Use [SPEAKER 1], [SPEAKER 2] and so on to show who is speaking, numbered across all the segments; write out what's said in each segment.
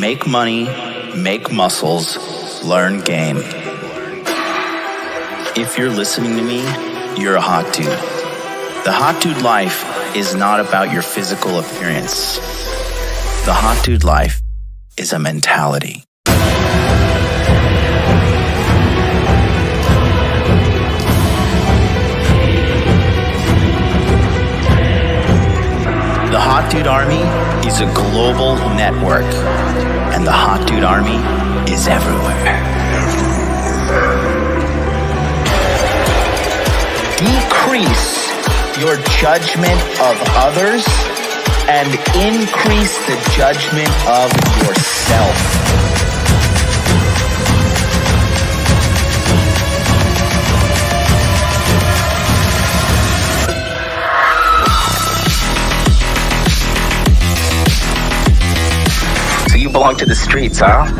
[SPEAKER 1] Make money, make muscles, learn game. If you're listening to me, you're a hot dude. The hot dude life is not about your physical appearance. The hot dude life is a mentality. The Hot Dude Army is a global network, and the Hot Dude Army is everywhere. Decrease your judgment of others and increase the judgment of yourself. So you belong to the streets, huh?
[SPEAKER 2] 100%.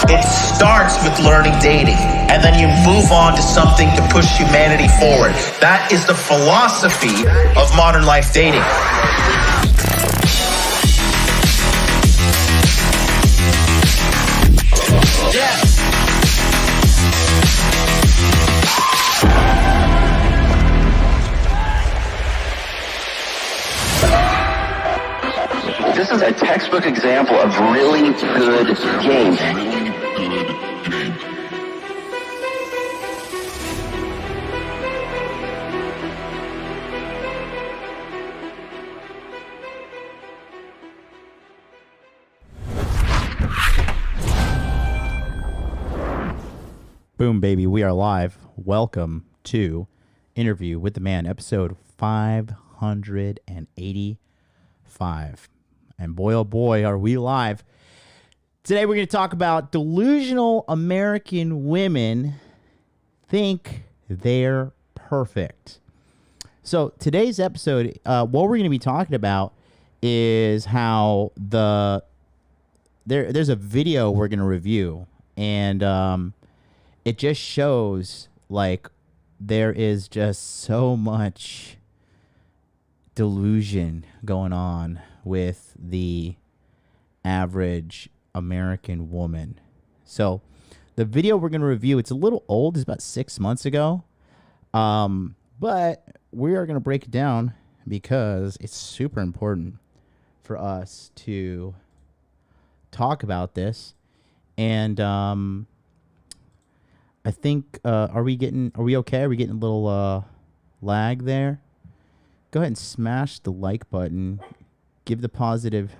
[SPEAKER 1] It starts with learning dating, and then you move on to something to push humanity forward. That is the philosophy of modern life dating.
[SPEAKER 3] This is a textbook example of really good game.
[SPEAKER 4] Boom, baby. We are live. Welcome to Interview with the Man, episode 585. And boy, oh boy, are we live. Today we're going to talk about delusional American women think they're perfect. So today's episode, what we're going to be talking about is how there's a video we're going to review, and it just shows like there is just so much delusion going on with the average American woman. So the video we're going to review, it's a little old. It's about 6 months ago. But we are going to break it down because it's super important for us to talk about this. And I think, are we okay? Are we getting a little lag there? Go ahead and smash the like button. Give the positive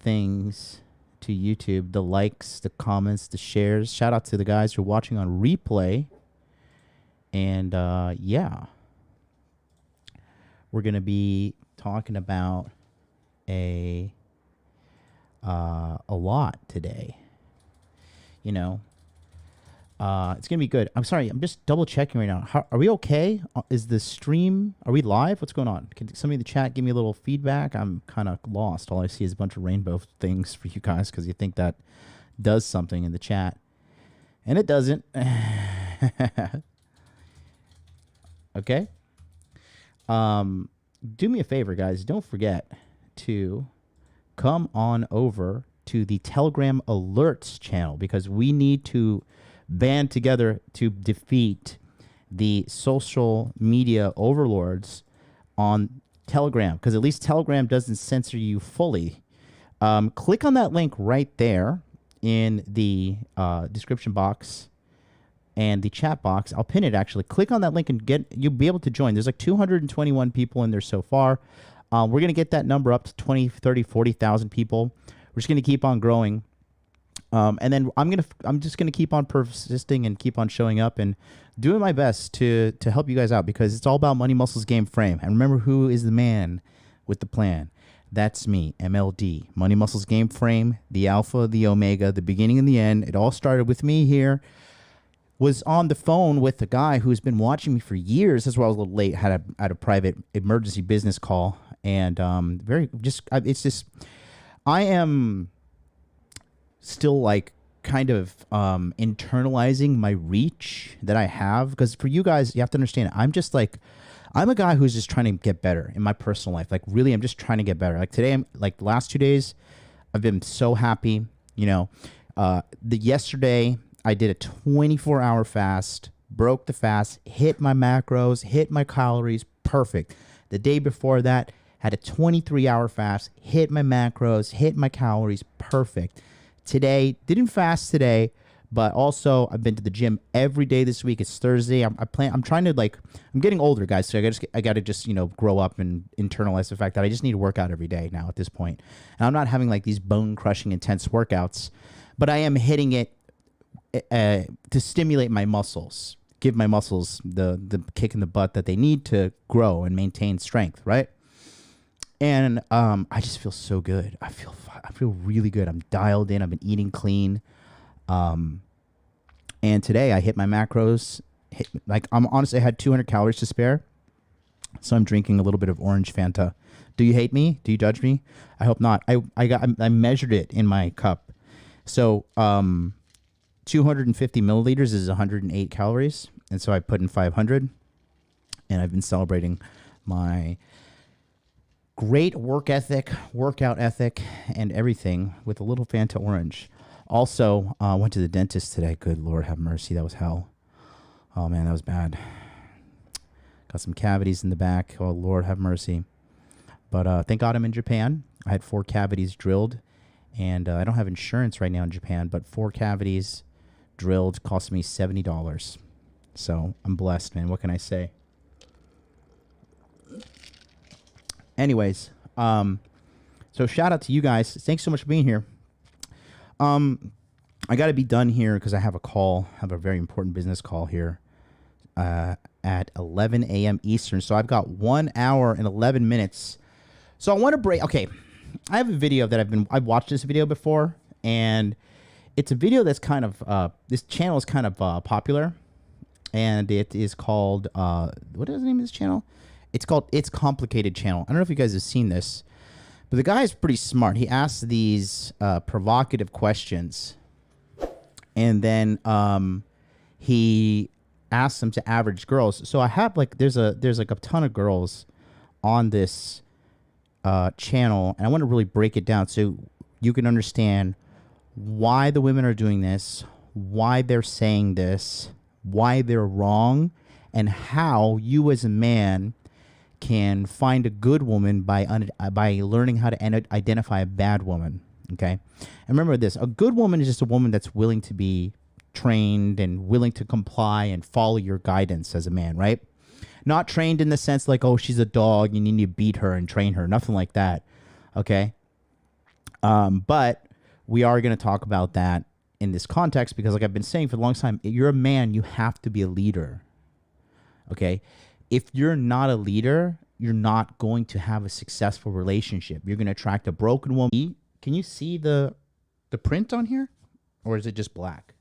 [SPEAKER 4] things to YouTube, the likes, the comments, the shares. Shout out to the guys who are watching on replay. And yeah, we're going to be talking about a lot today. You know, it's going to be good. I'm sorry. I'm just double checking right now. Are we okay? Is the stream, are we live? What's going on? Can somebody in the chat give me a little feedback? I'm kind of lost. All I see is a bunch of rainbow things for you guys because you think that does something in the chat. And it doesn't. Okay. Do me a favor, guys. Don't forget to come on over to the Telegram Alerts channel because we need to band together to defeat the social media overlords on Telegram, because at least Telegram doesn't censor you fully. Click on that link right there in the description box and the chat box. I'll pin it actually. Click on that link and you'll be able to join. There's like 221 people in there so far. We're going to get that number up to 20, 30, 40,000 people. We're just going to keep on growing. And then I'm just gonna keep on persisting and keep on showing up and doing my best to help you guys out because it's all about money, muscles, game, frame. And remember, who is the man with the plan? That's me, MLD. Money, muscles, game, frame. The alpha, the omega, the beginning and the end. It all started with me here. Was on the phone with a guy who's been watching me for years. That's why I was a little late. Had a private emergency business call, and I am still like kind of internalizing my reach that I have, because for you guys, you have to understand, I'm a guy who's just trying to get better in my personal life. Like, really, I'm just trying to get better. Like today, I'm like the last 2 days, I've been so happy. You know, yesterday I did a 24-hour fast, broke the fast, hit my macros, hit my calories, perfect. The day before that, had a 23-hour fast, hit my macros, hit my calories, perfect. Today, didn't fast today, but also I've been to the gym every day this week. It's Thursday. I'm trying to, like, I'm getting older, guys, so I got to just, you know, grow up and internalize the fact that I just need to work out every day now at this point. And I'm not having like these bone-crushing intense workouts, but I am hitting it to stimulate my muscles, give my muscles the kick in the butt that they need to grow and maintain strength, right? And I just feel so good. I feel really good. I'm dialed in. I've been eating clean. And today I hit my macros. I had 200 calories to spare. So I'm drinking a little bit of orange Fanta. Do you hate me? Do you judge me? I hope not. I measured it in my cup. So 250 milliliters is 108 calories. And so I put in 500. And I've been celebrating my great workout ethic, and everything with a little Fanta orange. Also, went to the dentist today. Good Lord, have mercy. That was hell. Oh, man, that was bad. Got some cavities in the back. Oh, Lord, have mercy. But thank God I'm in Japan. I had 4 cavities drilled, and I don't have insurance right now in Japan, but 4 cavities drilled cost me $70. So I'm blessed, man. What can I say? Anyways, so shout out to you guys. Thanks so much for being here. I got to be done here because I have a call. I have a very important business call here at 11 a.m. Eastern. So I've got 1 hour and 11 minutes. So I want to break. Okay, I have a video that I've watched this video before, and it's a video that's kind of this channel is kind of popular, and it is called what is the name of this channel? It's called It's Complicated Channel. I don't know if you guys have seen this, but the guy is pretty smart. He asks these provocative questions, and then he asks them to average girls. So I have there's like a ton of girls on this channel, and I want to really break it down so you can understand why the women are doing this, why they're saying this, why they're wrong, and how you as a man can find a good woman by learning how to identify a bad woman. Okay, and remember this: a good woman is just a woman that's willing to be trained and willing to comply and follow your guidance as a man, right? Not trained in the sense like, oh, she's a dog, you need to beat her and train her, nothing like that. Okay, but we are going to talk about that in this context because, like I've been saying for a long time, you're a man, you have to be a leader. Okay. If you're not a leader, you're not going to have a successful relationship. You're going to attract a broken woman. Can you see the print on here? Or is it just black?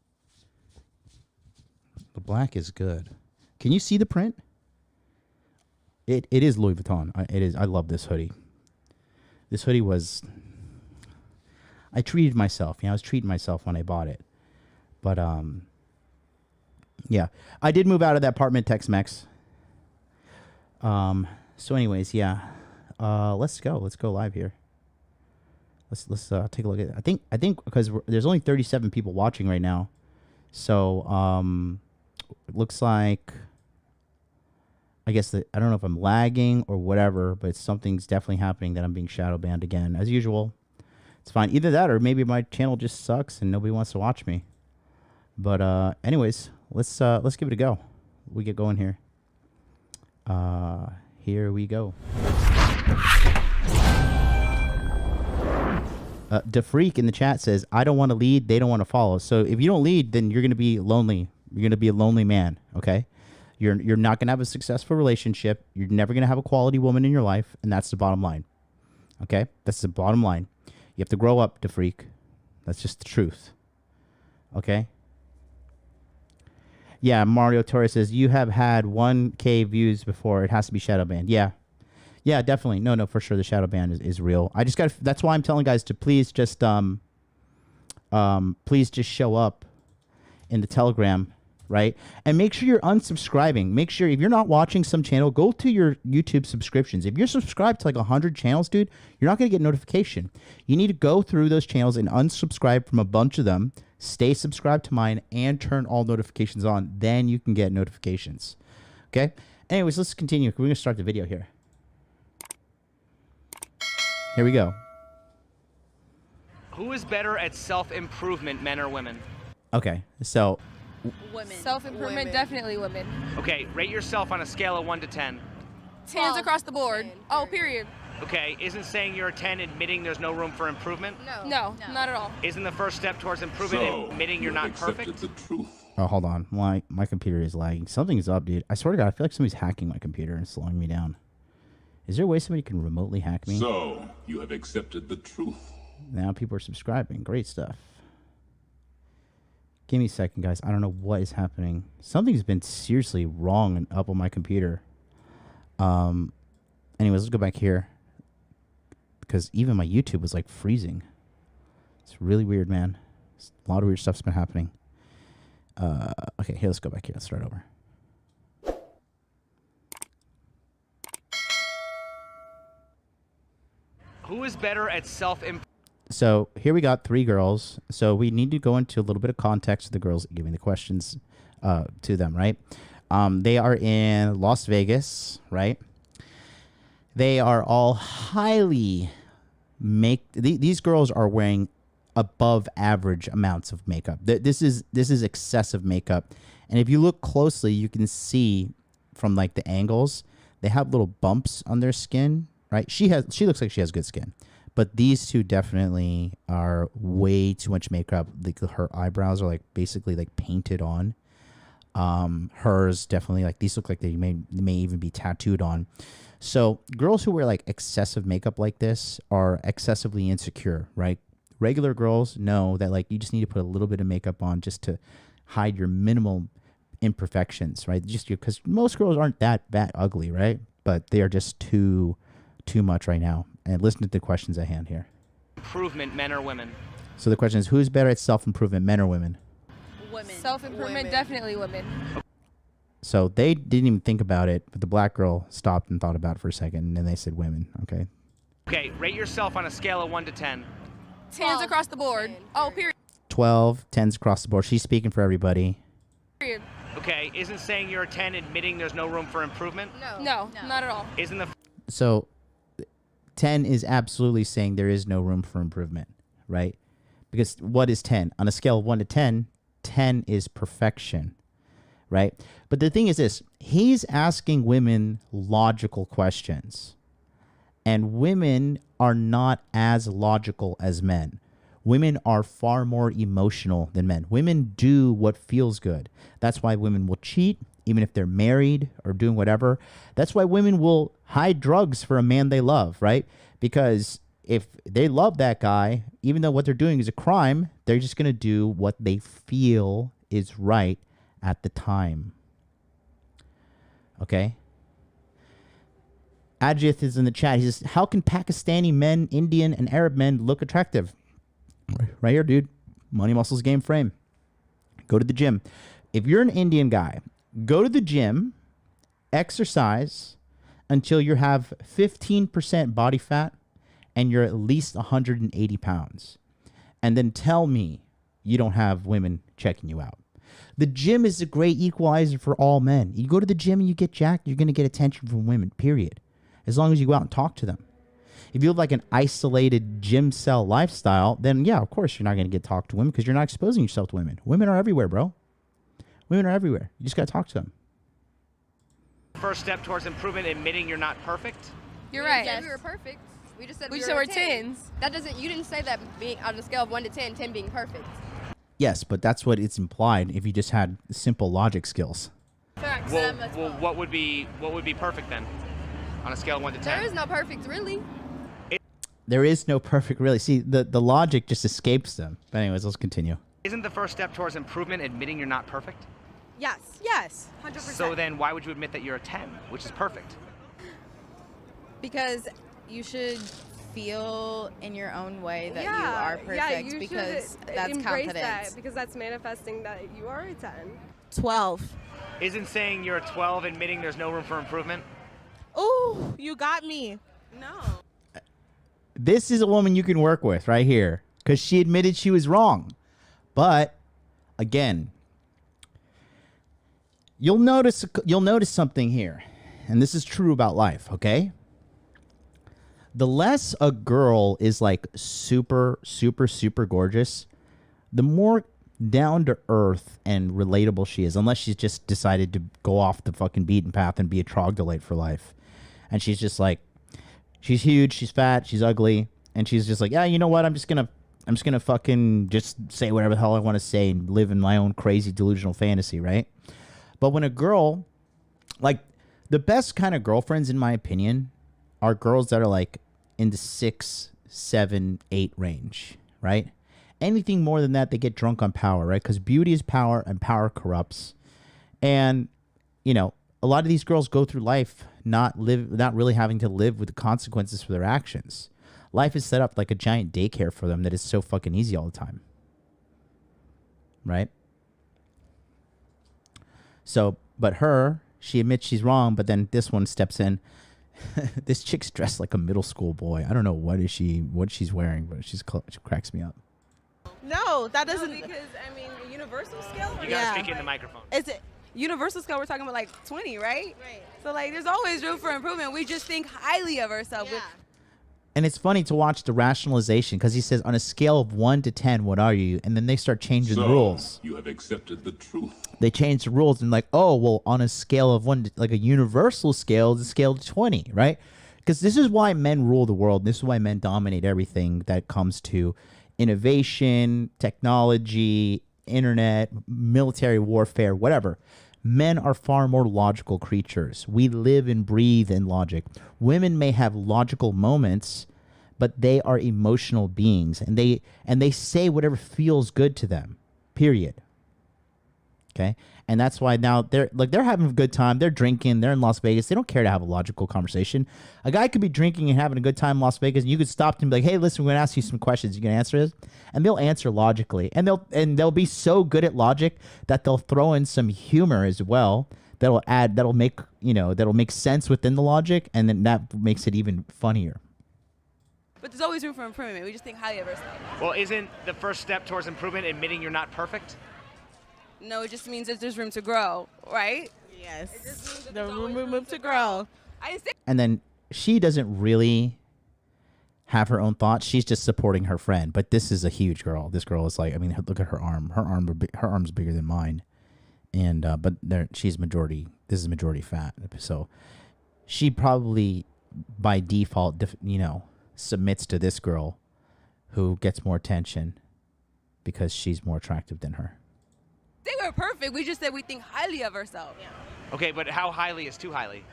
[SPEAKER 4] The black is good. Can you see the print? It is Louis Vuitton. It is. I love this hoodie. This hoodie was... I treated myself. I was treating myself when I bought it. But, yeah. I did move out of that apartment, Tex-Mex. So anyways, yeah, let's go live here. Let's take a look at it. I think because there's only 37 people watching right now. So, it looks like, I guess I don't know if I'm lagging or whatever, but something's definitely happening that I'm being shadow banned again as usual. It's fine. Either that or maybe my channel just sucks and nobody wants to watch me. But, anyways, let's give it a go. We get going here. Here we go. DeFreak in the chat says, I don't want to lead, they don't want to follow. So if you don't lead, then you're going to be lonely. You're going to be a lonely man, okay? You're not going to have a successful relationship. You're never going to have a quality woman in your life, and that's the bottom line. Okay? That's the bottom line. You have to grow up, DeFreak. That's just the truth. Okay? Yeah, Mario Torres says, you have had 1K views before. It has to be shadow banned. Yeah. Yeah, definitely. No, for sure. The shadow ban is real. I just got to, that's why I'm telling guys to please just please just show up in the Telegram, right? And make sure you're unsubscribing. Make sure if you're not watching some channel, go to your YouTube subscriptions. If you're subscribed to like 100 channels, dude, you're not going to get notification. You need to go through those channels and unsubscribe from a bunch of them. Stay subscribed to mine and turn all notifications on. Then you can get notifications. Okay? Anyways, let's continue. We're going to start the video here. Here we go.
[SPEAKER 5] Who is better at self-improvement, men or women?
[SPEAKER 4] Okay, so
[SPEAKER 6] Women.
[SPEAKER 7] Self-improvement, definitely women.
[SPEAKER 5] Okay, rate yourself on a scale of 1 to 10.
[SPEAKER 7] 10s across the board.
[SPEAKER 6] 10,
[SPEAKER 7] Oh, period.
[SPEAKER 5] Okay, isn't saying you're a 10 admitting there's no room for improvement?
[SPEAKER 7] No, not at all.
[SPEAKER 5] Isn't the first step towards improvement admitting you're not perfect?
[SPEAKER 8] The truth.
[SPEAKER 4] oh, hold on. My computer is lagging. Something's up, dude. I swear to God, I feel like somebody's hacking my computer and slowing me down. Is there a way somebody can remotely hack me?
[SPEAKER 8] So, you have accepted the truth.
[SPEAKER 4] Now people are subscribing. Great stuff. Give me a second, guys. I don't know what is happening. Something's been seriously wrong and up on my computer. Anyways, let's go back here. Because even my YouTube was like freezing. It's really weird, man. A lot of weird stuff's been happening. Okay, here, let's go back here. Let's start over.
[SPEAKER 5] Who is better at self-improvement?
[SPEAKER 4] So here we got 3 girls. So we need to go into a little bit of context of the girls giving the questions to them, right? They are in Las Vegas, right? They are all highly these girls are wearing above average amounts of makeup. This is excessive makeup. And if you look closely, you can see from like the angles, they have little bumps on their skin, right? She looks like she has good skin. But these two definitely are way too much makeup. Like her eyebrows are like basically like painted on. Hers definitely like these look like they may even be tattooed on. So girls who wear like excessive makeup like this are excessively insecure, right? Regular girls know that like you just need to put a little bit of makeup on just to hide your minimal imperfections, right? Just because most girls aren't that ugly, right? But they are just too much right now. And listen to the questions at hand here.
[SPEAKER 5] Improvement, men or women?
[SPEAKER 4] So the question is, who's better at self-improvement, men or women?
[SPEAKER 6] Women.
[SPEAKER 7] Self-improvement, definitely women.
[SPEAKER 4] So they didn't even think about it, but the black girl stopped and thought about it for a second, and then they said women, okay?
[SPEAKER 5] Okay, rate yourself on a scale of 1 to 10.
[SPEAKER 7] 10s across the board.
[SPEAKER 6] 10,
[SPEAKER 7] Oh, period.
[SPEAKER 4] 12, 10s across the board. She's speaking for everybody.
[SPEAKER 7] Period.
[SPEAKER 5] Okay, isn't saying you're a 10 admitting there's no room for improvement?
[SPEAKER 7] No, not at all.
[SPEAKER 5] Isn't the
[SPEAKER 4] So 10 is absolutely saying there is no room for improvement, right? Because what is 10? On a scale of 1 to 10, 10 is perfection, right? But the thing is this, he's asking women logical questions. And women are not as logical as men. Women are far more emotional than men. Women do what feels good. That's why women will cheat, even if they're married or doing whatever. That's why women will hide drugs for a man they love, right? Because if they love that guy, even though what they're doing is a crime, they're just going to do what they feel is right at the time. Okay? Ajith is in the chat. He says, how can Pakistani men, Indian, and Arab men look attractive? Right here, dude. Money Muscles Game Frame. Go to the gym. If you're an Indian guy, go to the gym, exercise until you have 15% body fat and you're at least 180 pounds. And then tell me you don't have women checking you out. The gym is a great equalizer for all men. You go to the gym and you get jacked, you're going to get attention from women, period. As long as you go out and talk to them. If you have like an isolated gym cell lifestyle, then yeah, of course you're not going to get talked to women because you're not exposing yourself to women. Women are everywhere, bro. Women are everywhere. You just got to talk to them.
[SPEAKER 5] first step towards improvement admitting you're not perfect?
[SPEAKER 7] You're right.
[SPEAKER 6] Yeah, we were perfect. We just said
[SPEAKER 7] We
[SPEAKER 6] we
[SPEAKER 7] said
[SPEAKER 6] were
[SPEAKER 7] we're 10s.
[SPEAKER 6] That doesn't. You didn't say that being on a scale of 1 to 10, 10 being perfect.
[SPEAKER 4] Yes, but that's what it's implied if you just had simple logic skills.
[SPEAKER 6] Facts.
[SPEAKER 5] Well, what would be perfect then? On a scale of 1 to 10?
[SPEAKER 6] There is no perfect, really.
[SPEAKER 4] There is no perfect, really. See, the logic just escapes them. But anyways, let's continue.
[SPEAKER 5] Isn't the first step towards improvement admitting you're not perfect?
[SPEAKER 6] Yes. Yes. 100%.
[SPEAKER 5] So then why would you admit that you're a 10, which is perfect?
[SPEAKER 6] Because you should
[SPEAKER 9] feel in your own way that
[SPEAKER 10] yeah,
[SPEAKER 9] you are perfect
[SPEAKER 10] you
[SPEAKER 9] because
[SPEAKER 10] should
[SPEAKER 9] that's
[SPEAKER 10] embrace
[SPEAKER 9] confidence.
[SPEAKER 10] that because that's manifesting that you are a 10.
[SPEAKER 11] 12.
[SPEAKER 5] Isn't saying you're a 12 admitting there's no room for improvement?
[SPEAKER 11] Ooh, you got me.
[SPEAKER 10] No.
[SPEAKER 4] This is a woman you can work with right here because she admitted she was wrong. But again, you'll notice something here, and this is true about life, okay? The less a girl is like super, super, super gorgeous, the more down to earth and relatable she is, unless she's just decided to go off the fucking beaten path and be a troglodyte for life. And she's just like, she's huge, she's fat, she's ugly, and she's just like, yeah, you know what? I'm just gonna fucking just say whatever the hell I want to say and live in my own crazy delusional fantasy, right? But when a girl, like, the best kind of girlfriends, in my opinion, are girls that are like in the 6, 7, 8 range, right? Anything more than that, they get drunk on power, right? Because beauty is power and power corrupts. And, you know, a lot of these girls go through life not really having to live with the consequences for their actions. Life is set up like a giant daycare for them that is so fucking easy all the time. Right? So, but she admits she's wrong, but then this one steps in. This chick's dressed like a middle school boy. I don't know what she's wearing, but she cracks me up.
[SPEAKER 11] No, that doesn't.
[SPEAKER 10] No, because, I mean, the universal scale?
[SPEAKER 5] You gotta speak in the microphone.
[SPEAKER 10] Is it universal scale? We're talking about like 20, right? Right. So, like, there's always room for improvement. We just think highly of ourselves. Yeah.
[SPEAKER 4] And it's funny to watch the rationalization because he says, on a scale of 1 to 10, what are you? And then they start changing the rules.
[SPEAKER 8] You have accepted the truth.
[SPEAKER 4] They change the rules and like, oh, well, on a scale of 1 to, like a universal scale, the scale to 20, right? Because this is why men rule the world. This is why men dominate everything that comes to innovation, technology, internet, military warfare, whatever. Men are far more logical creatures. We live and breathe in logic. Women may have logical moments, but they are emotional beings, and they say whatever feels good to them. Period. Okay? And that's why now they're having a good time. They're drinking. They're in Las Vegas. They don't care to have a logical conversation. A guy could be drinking and having a good time in Las Vegas, and you could stop them and be like, "Hey, listen, we're gonna ask you some questions. You can answer this," and they'll answer logically, and they'll be so good at logic that they'll throw in some humor as well. That'll make sense within the logic, and then that makes it even funnier.
[SPEAKER 10] But there's always room for improvement. We just think highly of ourselves.
[SPEAKER 5] Well, isn't the first step towards improvement admitting you're not perfect?
[SPEAKER 10] No, it just means that there's room to grow, right?
[SPEAKER 11] Yes.
[SPEAKER 10] It just means that
[SPEAKER 11] The
[SPEAKER 10] there's always
[SPEAKER 11] room to grow.
[SPEAKER 10] I didn't say
[SPEAKER 4] And then she doesn't really have her own thoughts. She's just supporting her friend. But this is a huge girl. This girl is like, I mean, look at her arm. Her arm's bigger than mine. And but she's majority. This is majority fat. So she probably by default, submits to this girl, who gets more attention because she's more attractive than her.
[SPEAKER 10] they were perfect. We just said we think highly of ourselves. Yeah.
[SPEAKER 5] Okay, but how highly is too highly?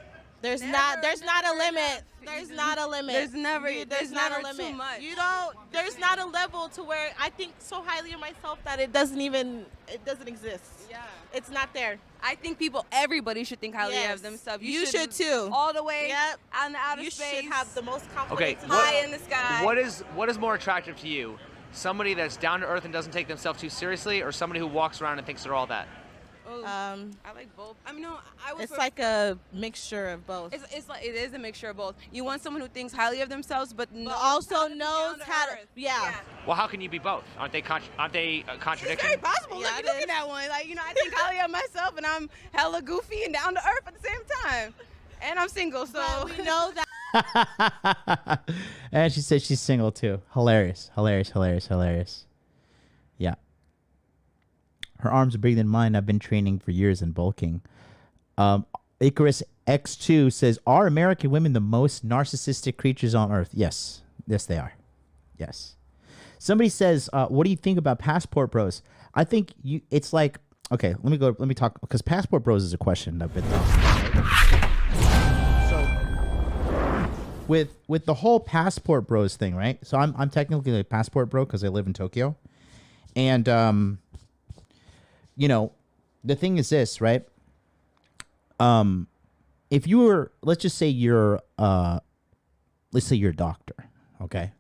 [SPEAKER 11] There's not a limit. There's not a limit.
[SPEAKER 10] There's never
[SPEAKER 11] not a limit.
[SPEAKER 10] too much.
[SPEAKER 11] There's not a level to where I think so highly of myself that it doesn't exist. Yeah. It's not there.
[SPEAKER 10] I think everybody should think highly of themselves.
[SPEAKER 11] You should too.
[SPEAKER 10] All the way
[SPEAKER 11] Yep.
[SPEAKER 10] out in the outer
[SPEAKER 11] You
[SPEAKER 10] space.
[SPEAKER 11] should have the most confidence.
[SPEAKER 5] Okay,
[SPEAKER 10] high in the sky.
[SPEAKER 5] What is more attractive to you? Somebody that's down to earth and doesn't take themselves too seriously, or somebody who walks around and thinks they're all that?
[SPEAKER 10] I like both. I mean, no,
[SPEAKER 11] It's like a mixture of both.
[SPEAKER 10] It is a mixture of both. You want someone who thinks highly of themselves, but
[SPEAKER 11] also knows how to. Yeah.
[SPEAKER 5] Well, how can you be both? Aren't they contradicting?
[SPEAKER 10] It's very possible.
[SPEAKER 11] Yeah,
[SPEAKER 10] Look at that one. Like, I think highly of myself, and I'm hella goofy and down to earth at the same time. And I'm single, so
[SPEAKER 11] But we know that.
[SPEAKER 4] And she says she's single too. Hilarious. Yeah. Her arms are bigger than mine. I've been training for years in bulking. Icarus X2 says, are American women the most narcissistic creatures on earth? Yes. Yes, they are. Yes. Somebody says, what do you think about passport bros? I think it's like, okay, let me talk, because passport bros is a question I've been thinking. So with the whole passport bros thing, right? So I'm technically a passport bro because I live in Tokyo. And, the thing is this, right? If you were, let's say you're a doctor, okay?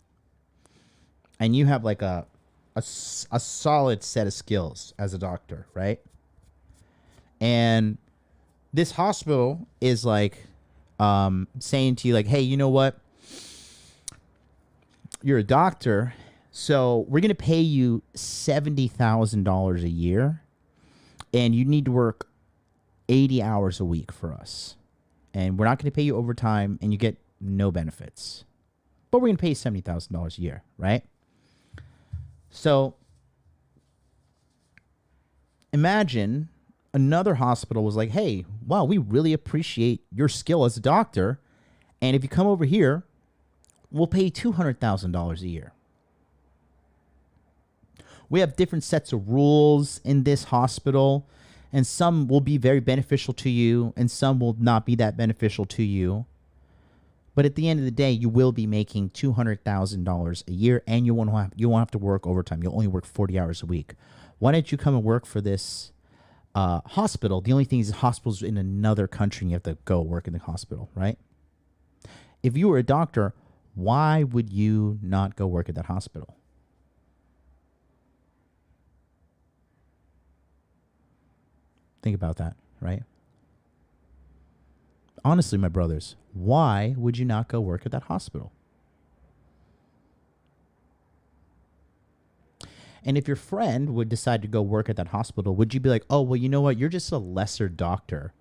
[SPEAKER 4] And you have like a solid set of skills as a doctor, right? And this hospital is like saying to you like, hey, you know what? You're a doctor, so we're going to pay you $70,000 a year, and you need to work 80 hours a week for us. And we're not going to pay you overtime, and you get no benefits. But we're going to pay you $70,000 a year, right? So imagine another hospital was like, hey, wow, we really appreciate your skill as a doctor, and if you come over here, we'll pay you $200,000 a year. We have different sets of rules in this hospital, and some will be very beneficial to you, and some will not be that beneficial to you. But at the end of the day, you will be making $200,000 a year, and you won't have to work overtime. You'll only work 40 hours a week. Why don't you come and work for this hospital? The only thing is the hospital's in another country, and you have to go work in the hospital, right? If you were a doctor, why would you not go work at that hospital? Think about that, right? Honestly, my brothers, why would you not go work at that hospital? And if your friend would decide to go work at that hospital, would you be like, oh, well, you know what? You're just a lesser doctor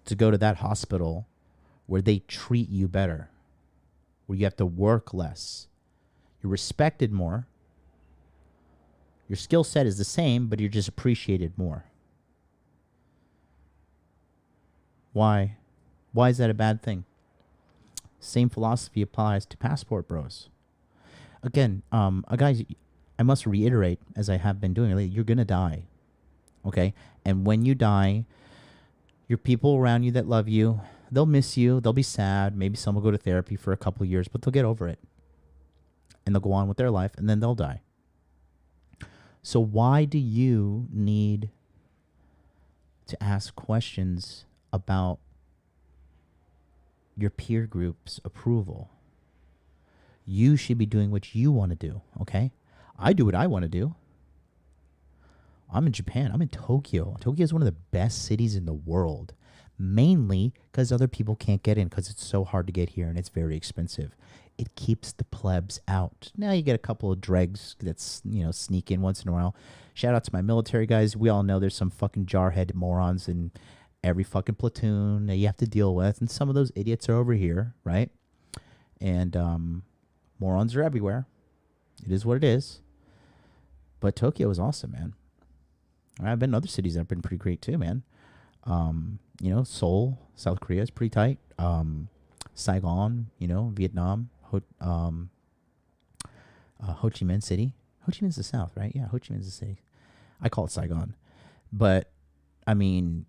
[SPEAKER 4] to go to that hospital where they treat you better, where you have to work less. You're respected more. Your skill set is the same, but you're just appreciated more. Why? Why is that a bad thing? Same philosophy applies to passport bros. Again, guys, I must reiterate, as I have been doing lately, you're going to die. Okay? And when you die, your people around you that love you, they'll miss you. They'll be sad. Maybe some will go to therapy for a couple of years, but they'll get over it. And they'll go on with their life, and then they'll die. So why do you need to ask questions about your peer group's approval? You should be doing what you want to do, okay? I do what I want to do. I'm in Japan. I'm in Tokyo. Tokyo is one of the best cities in the world, mainly because other people can't get in because it's so hard to get here and it's very expensive. It keeps the plebs out. Now you get a couple of dregs that's, sneak in once in a while. Shout out to my military guys. We all know there's some fucking jarhead morons in every fucking platoon that you have to deal with, and some of those idiots are over here, right? And morons are everywhere. It is what it is. But Tokyo is awesome, man. I've been in other cities that have been pretty great too, man. Seoul, South Korea is pretty tight. Saigon, Vietnam, Ho Chi Minh City. Ho Chi Minh's the south, right? Yeah, Ho Chi Minh's the city. I call it Saigon. But, I mean,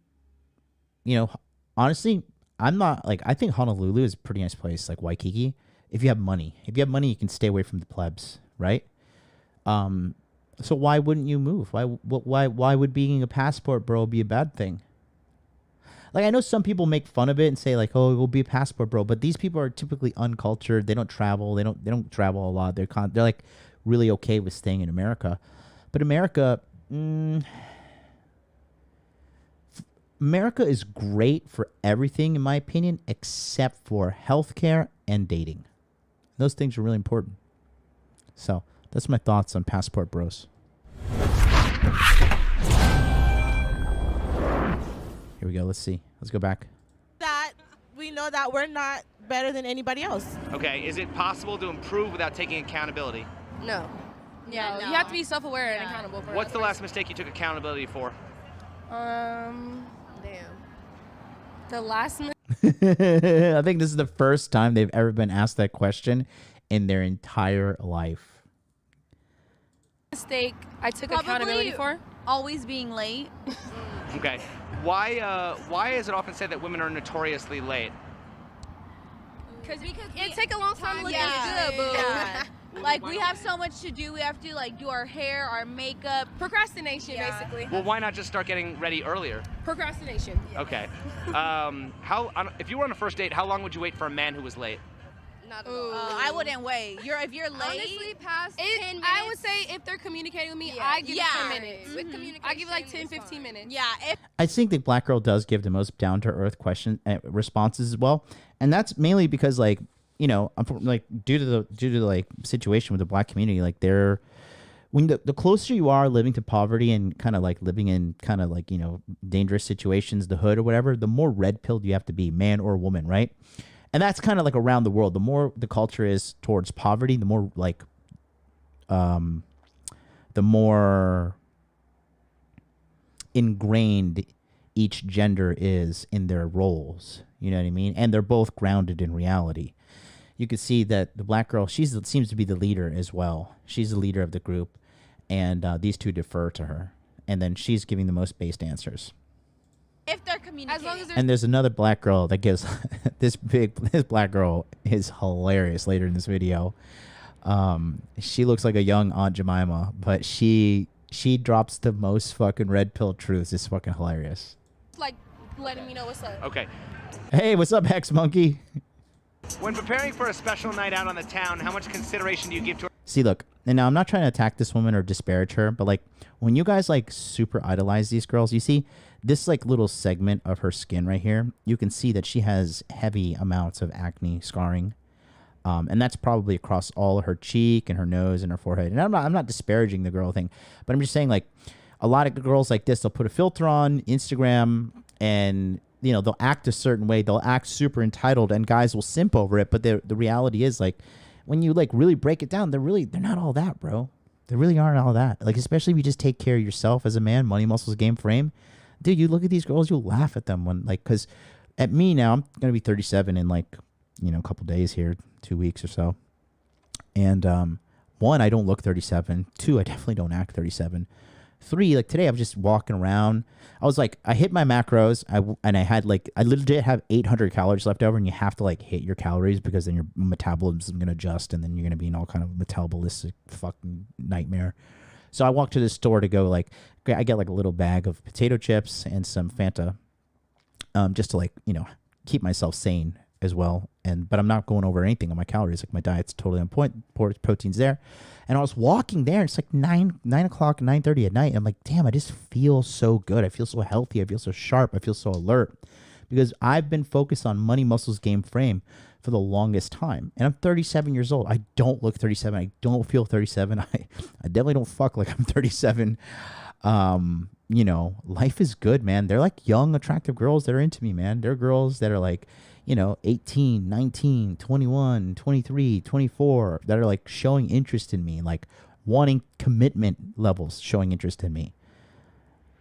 [SPEAKER 4] honestly, I think Honolulu is a pretty nice place, like Waikiki, if you have money. If you have money, you can stay away from the plebs, right? So why wouldn't you move? Why would being a passport bro be a bad thing? Like, I know some people make fun of it and say like, oh, we'll be a passport bro, but these people are typically uncultured. They don't travel. They don't travel a lot. They're like really okay with staying in America. But America is great for everything, in my opinion, except for healthcare and dating. Those things are really important. So that's my thoughts on passport bros. Here we go. Let's see. Let's go back.
[SPEAKER 11] That we know that we're not better than anybody else.
[SPEAKER 5] Okay, is it possible to improve without taking accountability?
[SPEAKER 6] No.
[SPEAKER 7] Yeah, you have to be self-aware and accountable for
[SPEAKER 5] What's the last mistake you took accountability for?
[SPEAKER 6] Damn.
[SPEAKER 7] The last
[SPEAKER 4] I think this is the first time they've ever been asked that question in their entire life.
[SPEAKER 7] mistake I took accountability for?
[SPEAKER 9] Always being late.
[SPEAKER 5] Okay. Why is it often said that women are notoriously late?
[SPEAKER 7] Because it take a long time to look
[SPEAKER 9] Yeah.
[SPEAKER 7] good, boo.
[SPEAKER 9] Yeah. Like, we have so much to do. We have to, do our hair, our makeup.
[SPEAKER 7] Procrastination, basically.
[SPEAKER 5] Well, why not just start getting ready earlier?
[SPEAKER 7] Procrastination.
[SPEAKER 5] Okay. If you were on a first date, how long would you wait for a man who was late?
[SPEAKER 6] Not at all.
[SPEAKER 9] I wouldn't wait. If you're late,
[SPEAKER 6] honestly, past 10 minutes.
[SPEAKER 7] I would say if they're communicating with me, I give it 10 minutes.
[SPEAKER 6] With communication,
[SPEAKER 7] I give it like 10, 15 minutes.
[SPEAKER 9] yeah.
[SPEAKER 4] I think the black girl does give the most down to earth responses as well, and that's mainly because like like due to the like situation with the black community, like they're when the closer you are living to poverty and kind of like living in kind of like dangerous situations, the hood or whatever, the more red pilled you have to be, man or woman, right? And that's kind of like around the world. The more the culture is towards poverty, the more like the more ingrained each gender is in their roles. You know what I mean? And they're both grounded in reality. You could see that the black girl, seems to be the leader as well. She's the leader of the group, and these two defer to her. And then she's giving the most based answers.
[SPEAKER 9] If they're communicating.
[SPEAKER 7] As long as
[SPEAKER 4] And there's another black girl that gives this black girl is hilarious later in this video. She looks like a young Aunt Jemima, but she drops the most fucking red pill truths. It's fucking hilarious.
[SPEAKER 7] like letting me know what's up.
[SPEAKER 5] Okay.
[SPEAKER 4] Hey, what's up, Hex Monkey?
[SPEAKER 5] When preparing for a special night out on the town, how much consideration do you give to?
[SPEAKER 4] See, look, and now I'm not trying to attack this woman or disparage her, but like when you guys like super idolize these girls, you see this like little segment of her skin right here. You can see that she has heavy amounts of acne scarring, and that's probably across all of her cheek and her nose and her forehead. And I'm not disparaging the girl thing, but I'm just saying like a lot of girls like this, they'll put a filter on Instagram and they'll act a certain way. They'll act super entitled, and guys will simp over it. But the reality is, like, when you like really break it down, they're not all that, bro. They really aren't all that. Like, especially if you just take care of yourself as a man, money, muscles, game, frame. Dude, you look at these girls, you'll laugh at them when because at me now, I'm gonna be 37 in like a couple days here, 2 weeks or so. And one, I don't look 37. Two, I definitely don't act 37. Three, like today I was just walking around. I was like, I hit my macros, I legit have 800 calories left over, and you have to like hit your calories because then your metabolism is gonna adjust, and then you're gonna be in all kind of metabolistic fucking nightmare. So I walked to the store to go like, I get like a little bag of potato chips and some Fanta, just to like keep myself sane as well. But I'm not going over anything on my calories. Like my diet's totally on point. Protein's there. And I was walking there. It's like 9 o'clock, 9:30 at night. I'm like, damn, I just feel so good. I feel so healthy. I feel so sharp. I feel so alert. Because I've been focused on money, muscles, game, frame for the longest time. And I'm 37 years old. I don't look 37. I don't feel 37. I definitely don't fuck like I'm 37. Life is good, man. They're like young, attractive girls that are into me, man. They're girls that are like, 18, 19, 21, 23, 24, that are like showing interest in me, like wanting commitment levels, showing interest in me.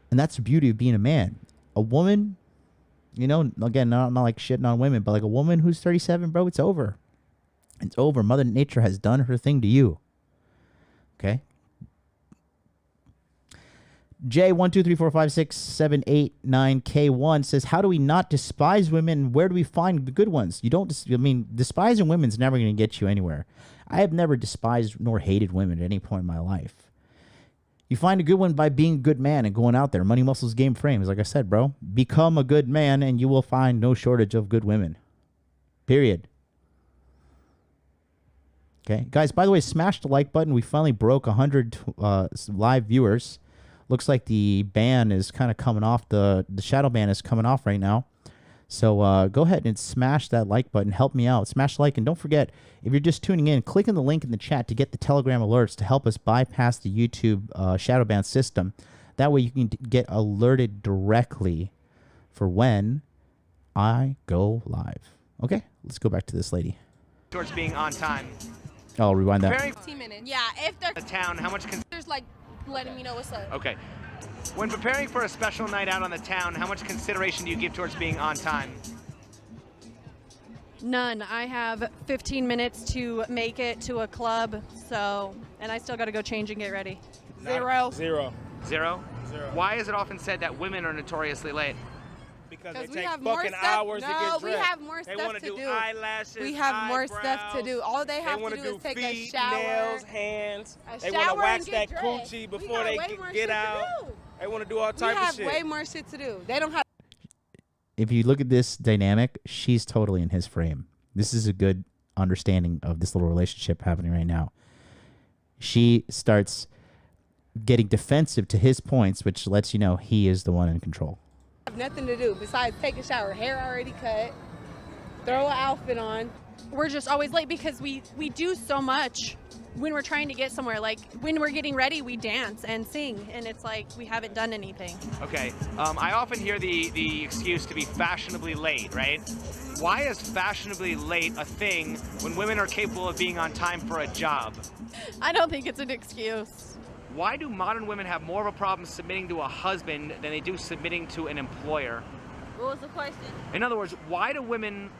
[SPEAKER 4] And that's the beauty of being a man. A woman, again, not like shitting on women, but like a woman who's 37, bro, it's over. It's over. Mother Nature has done her thing to you. Okay? J123456789K1 says, how do we not despise women? Where do we find the good ones? You don't, despising women's never going to get you anywhere. I have never despised nor hated women at any point in my life. You find a good one by being a good man and going out there. Money, muscles, game, frames. Like I said, bro, become a good man and you will find no shortage of good women. Period. Okay, guys, by the way, smash the like button. We finally broke 100 live viewers. Looks like the ban is kind of coming off. The shadow ban is coming off right now. So go ahead and smash that like button. Help me out. Smash like. And don't forget, if you're just tuning in, click on the link in the chat to get the Telegram alerts to help us bypass the YouTube shadow ban system. That way you can get alerted directly for when I go live. Okay, let's go back to this lady.
[SPEAKER 5] Towards being on time.
[SPEAKER 4] I'll rewind that.
[SPEAKER 7] 15 minutes.
[SPEAKER 9] Yeah, if they're
[SPEAKER 5] The town, how much
[SPEAKER 7] there's like letting me know what's up.
[SPEAKER 5] Okay. When preparing for a special night out on the town, how much consideration do you give towards being on time?
[SPEAKER 12] None. I have 15 minutes to make it to a club, and I still got to go change and get ready.
[SPEAKER 11] Zero.
[SPEAKER 5] Zero? Why is it often said that women are notoriously late?
[SPEAKER 11] Because
[SPEAKER 6] Because
[SPEAKER 11] they
[SPEAKER 6] we
[SPEAKER 11] take
[SPEAKER 6] have more
[SPEAKER 11] fucking
[SPEAKER 6] stuff.
[SPEAKER 11] hours to
[SPEAKER 6] No,
[SPEAKER 11] get
[SPEAKER 6] we
[SPEAKER 11] dressed.
[SPEAKER 6] have more
[SPEAKER 11] They
[SPEAKER 6] stuff
[SPEAKER 11] want
[SPEAKER 6] to
[SPEAKER 11] to
[SPEAKER 6] do.
[SPEAKER 11] eyelashes,
[SPEAKER 6] We have more stuff to
[SPEAKER 11] eyebrows.
[SPEAKER 6] do. All they have
[SPEAKER 11] wanna
[SPEAKER 6] to do is take
[SPEAKER 11] feet,
[SPEAKER 6] a shower,
[SPEAKER 11] nails, hands.
[SPEAKER 6] a
[SPEAKER 11] They want to
[SPEAKER 6] shower
[SPEAKER 11] wax
[SPEAKER 6] and
[SPEAKER 11] that
[SPEAKER 6] get dressed.
[SPEAKER 11] coochie
[SPEAKER 6] We
[SPEAKER 11] before
[SPEAKER 6] got
[SPEAKER 11] they
[SPEAKER 6] way more shit
[SPEAKER 11] get
[SPEAKER 6] to
[SPEAKER 11] out.
[SPEAKER 6] do.
[SPEAKER 11] They want to do all
[SPEAKER 6] We
[SPEAKER 11] type of
[SPEAKER 6] have
[SPEAKER 11] shit.
[SPEAKER 6] way more shit to do. They don't have.
[SPEAKER 4] If you look at this dynamic, she's totally in his frame. This is a good understanding of this little relationship happening right now. She starts getting defensive to his points, which lets you know he is the one in control.
[SPEAKER 10] Have nothing to do besides take a shower, hair already cut, throw an outfit on.
[SPEAKER 12] We're just always late because we do so much when we're trying to get somewhere. Like when we're getting ready, we dance and sing, and it's like we haven't done anything.
[SPEAKER 5] Okay, I often hear the excuse to be fashionably late, right? Why is fashionably late a thing when women are capable of being on time for a job?
[SPEAKER 12] I don't think it's an excuse.
[SPEAKER 5] Why do modern women have more of a problem submitting to a husband than they do submitting to an employer?
[SPEAKER 9] What was the question?
[SPEAKER 5] In other words, why do women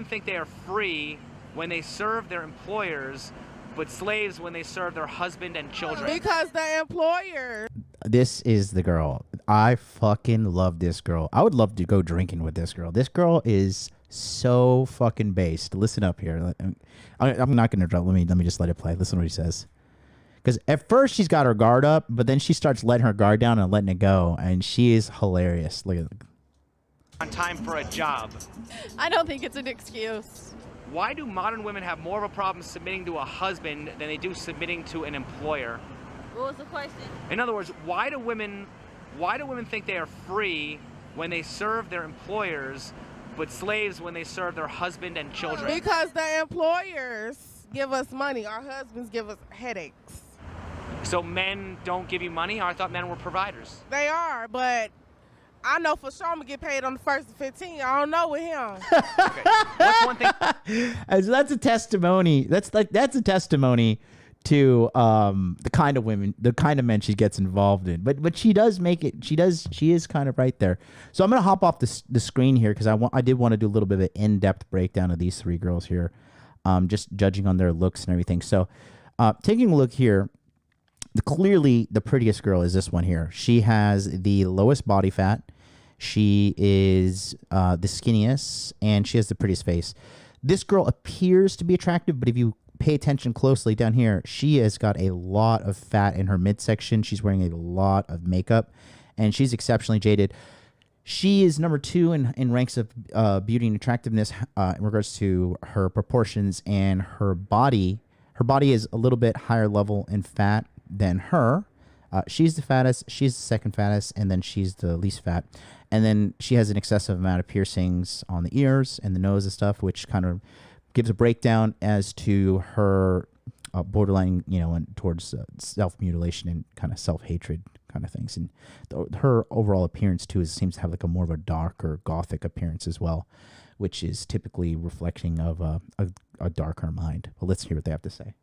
[SPEAKER 5] think they are free when they serve their employers, but slaves when they serve their husband and children?
[SPEAKER 11] Because the employer.
[SPEAKER 4] This is the girl. I fucking love this girl. I would love to go drinking with this girl. This girl is so fucking based. Listen up here. I'm not gonna drop. Let me just let it play. Listen to what he says. Because at first she's got her guard up, but then she starts letting her guard down and letting it go, and she is hilarious. Look at it.
[SPEAKER 5] On time for a job.
[SPEAKER 12] I don't think it's an excuse.
[SPEAKER 5] Why do modern women have more of a problem submitting to a husband than they do submitting to an employer?
[SPEAKER 9] What was the question?
[SPEAKER 5] In other words, why do women think they are free when they serve their employers, but slaves when they serve their husband and children?
[SPEAKER 11] Because the employers give us money. Our husbands give us headaches.
[SPEAKER 5] So men don't give you money? I thought men were providers.
[SPEAKER 11] They are, but I know for sure I'm going to get paid on the 1st of 15. I don't know with him.
[SPEAKER 5] Okay. What's one thing?
[SPEAKER 4] So that's a testimony. That's a testimony to the kind of women, the kind of men she gets involved in. But she does make it. She is kind of right there. So I'm gonna hop off the screen here because I did want to do a little bit of an in-depth breakdown of these three girls here, just judging on their looks and everything. So taking a look here, clearly the prettiest girl is this one here. She has the lowest body fat. She is the skinniest, and she has the prettiest face. This girl appears to be attractive, but if you pay attention closely down here, she has got a lot of fat in her midsection. She's wearing a lot of makeup, and she's exceptionally jaded. She is number 2 in ranks of beauty and attractiveness in regards to her proportions and her body. Her body is a little bit higher level in fat than her. She's the fattest, she's the second fattest, and then she's the least fat. And then she has an excessive amount of piercings on the ears and the nose and stuff, which kind of gives a breakdown as to her borderline, towards self-mutilation and kind of self-hatred kind of things. And her overall appearance, too, seems to have like a more of a darker gothic appearance as well, which is typically reflecting of a darker mind. But let's hear what they have to say.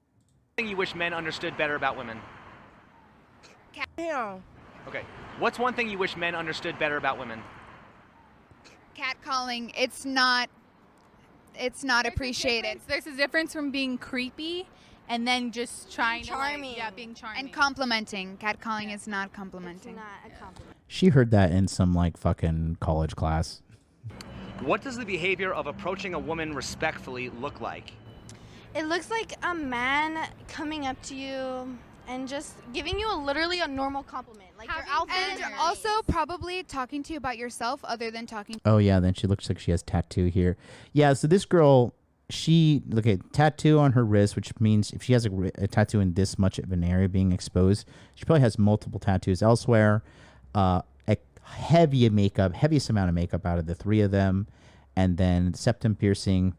[SPEAKER 5] You wish men understood better about women?
[SPEAKER 11] Yeah.
[SPEAKER 5] Okay. What's one thing you wish men understood better about women?
[SPEAKER 7] Catcalling, it's not appreciated.
[SPEAKER 9] There's a difference from being creepy and then just trying
[SPEAKER 6] charming.
[SPEAKER 9] to being charming.
[SPEAKER 7] And complimenting. Catcalling is not complimenting.
[SPEAKER 6] It's not a compliment.
[SPEAKER 4] She heard that in some like fucking college class.
[SPEAKER 5] What does the behavior of approaching a woman respectfully look like?
[SPEAKER 6] It looks like a man coming up to you and just giving you literally a normal compliment. Like your outfit.
[SPEAKER 7] And also probably talking to you about yourself other than talking.
[SPEAKER 4] Oh yeah, then she looks like she has tattoo here. Yeah, so this girl, tattoo on her wrist, which means if she has a tattoo in this much of an area being exposed, she probably has multiple tattoos elsewhere. A heaviest amount of makeup out of the three of them, and then septum piercing,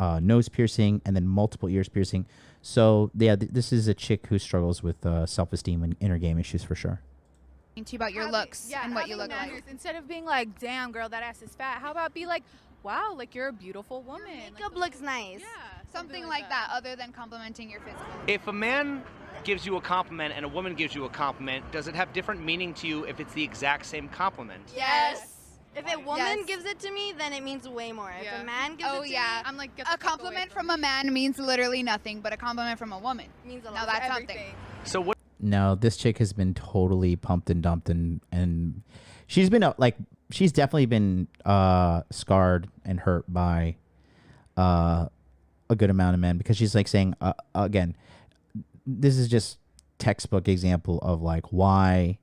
[SPEAKER 4] nose piercing, and then multiple ears piercing. So yeah, this is a chick who struggles with self-esteem and inner game issues for sure.
[SPEAKER 7] To you about your looks and what you look like.
[SPEAKER 9] Instead of being like, damn girl, that ass is fat, how about be like, wow, like you're a beautiful woman.
[SPEAKER 6] Makeup looks nice.
[SPEAKER 7] Yeah, something like that other than complimenting your physical.
[SPEAKER 5] If a man gives you a compliment and a woman gives you a compliment, does it have different meaning to you if it's the exact same compliment?
[SPEAKER 6] Yes. If a woman gives it to me, then it means way more. If a man gives it to me,
[SPEAKER 7] I'm like, a compliment from a man means literally nothing, but a compliment from a woman
[SPEAKER 6] means a lot.
[SPEAKER 7] Now that's something.
[SPEAKER 5] So what?
[SPEAKER 4] No, this chick has been totally pumped and dumped, and she's been she's definitely been scarred and hurt by a good amount of men, because she's like saying again, this is just textbook example of like why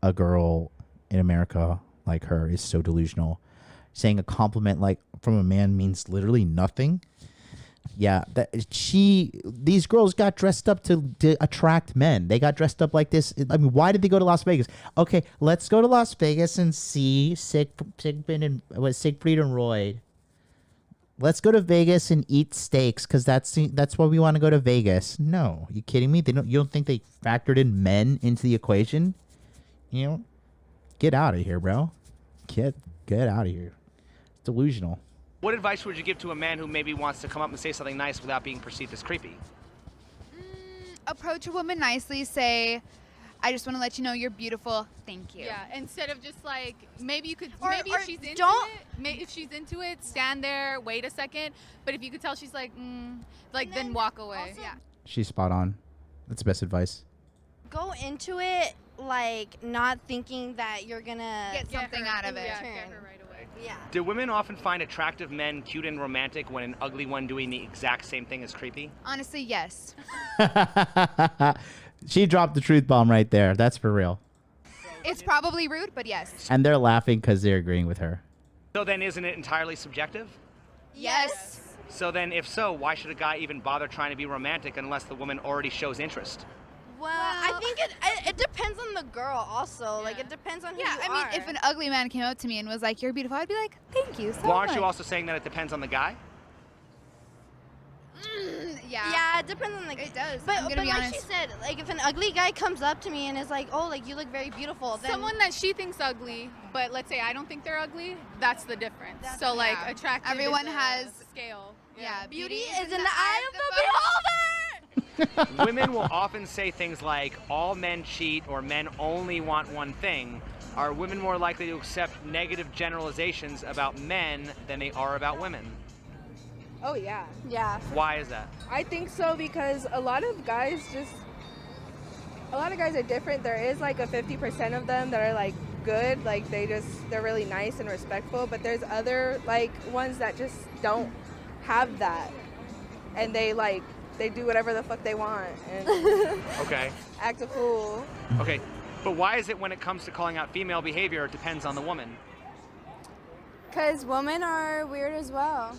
[SPEAKER 4] a girl in America like her is so delusional. saying a compliment like from a man means literally nothing. Yeah, these girls got dressed up to attract men. They got dressed up like this. I mean, why did they go to Las Vegas? Okay, let's go to Las Vegas and see Siegfried and Roy. Let's go to Vegas and eat steaks because that's why we want to go to Vegas. No, you kidding me? You don't think they factored in men into the equation? You know, get out of here, bro. Get out of here. It's delusional.
[SPEAKER 5] What advice would you give to a man who maybe wants to come up and say something nice without being perceived as creepy?
[SPEAKER 7] Approach a woman nicely. Say, I just want to let you know you're beautiful. Thank you.
[SPEAKER 13] Yeah, instead of just like, maybe you could,
[SPEAKER 6] Or
[SPEAKER 13] if she's into if she's into it, stand there, wait a second. But if you could tell she's like, then walk away.
[SPEAKER 7] Yeah.
[SPEAKER 4] She's spot on. That's the best advice.
[SPEAKER 6] Go into it like not thinking that you're gonna
[SPEAKER 7] Get something out of it.
[SPEAKER 6] Yeah,
[SPEAKER 13] Get her right away.
[SPEAKER 6] Yeah.
[SPEAKER 5] Do women often find attractive men cute and romantic when an ugly one doing the exact same thing is creepy?
[SPEAKER 7] Honestly, yes.
[SPEAKER 4] She dropped the truth bomb right there. That's for real.
[SPEAKER 7] It's probably rude, but yes.
[SPEAKER 4] And they're laughing because they're agreeing with her.
[SPEAKER 5] So then isn't it entirely subjective?
[SPEAKER 7] Yes.
[SPEAKER 5] So then if so, why should a guy even bother trying to be romantic unless the woman already shows interest?
[SPEAKER 6] Well, I think it depends on the girl also. Yeah. Like, it depends on who you are.
[SPEAKER 7] I mean, if an ugly man came up to me and was like, you're beautiful, I'd be like, thank you so
[SPEAKER 5] Well, aren't
[SPEAKER 7] much.
[SPEAKER 5] you also saying that it depends on the guy?
[SPEAKER 6] Yeah, it depends on the guy.
[SPEAKER 7] It does.
[SPEAKER 6] But,
[SPEAKER 7] I'm gonna
[SPEAKER 6] but
[SPEAKER 7] be
[SPEAKER 6] like
[SPEAKER 7] honest.
[SPEAKER 6] she said, like, if an ugly guy comes up to me and is like, oh, like, you look very beautiful, then...
[SPEAKER 13] Someone that she thinks ugly, but let's say I don't think they're ugly, that's the difference. So like attractive
[SPEAKER 7] Everyone
[SPEAKER 13] is
[SPEAKER 7] has
[SPEAKER 13] a scale.
[SPEAKER 7] Yeah,
[SPEAKER 6] beauty is in the eye of the beholder!
[SPEAKER 5] Women will often say things like, all men cheat or men only want one thing. Are women more likely to accept negative generalizations about men than they are about women?
[SPEAKER 10] Oh, yeah.
[SPEAKER 6] Yeah.
[SPEAKER 5] Why is that?
[SPEAKER 10] I think so because a lot of guys are different. There is like a 50% of them that are like good, like they're really nice and respectful, but there's other like ones that just don't have that. And they do whatever the fuck they want and
[SPEAKER 5] Okay.
[SPEAKER 10] act a fool.
[SPEAKER 5] Okay, but why is it when it comes to calling out female behavior, it depends on the woman?
[SPEAKER 14] Because women are weird as well.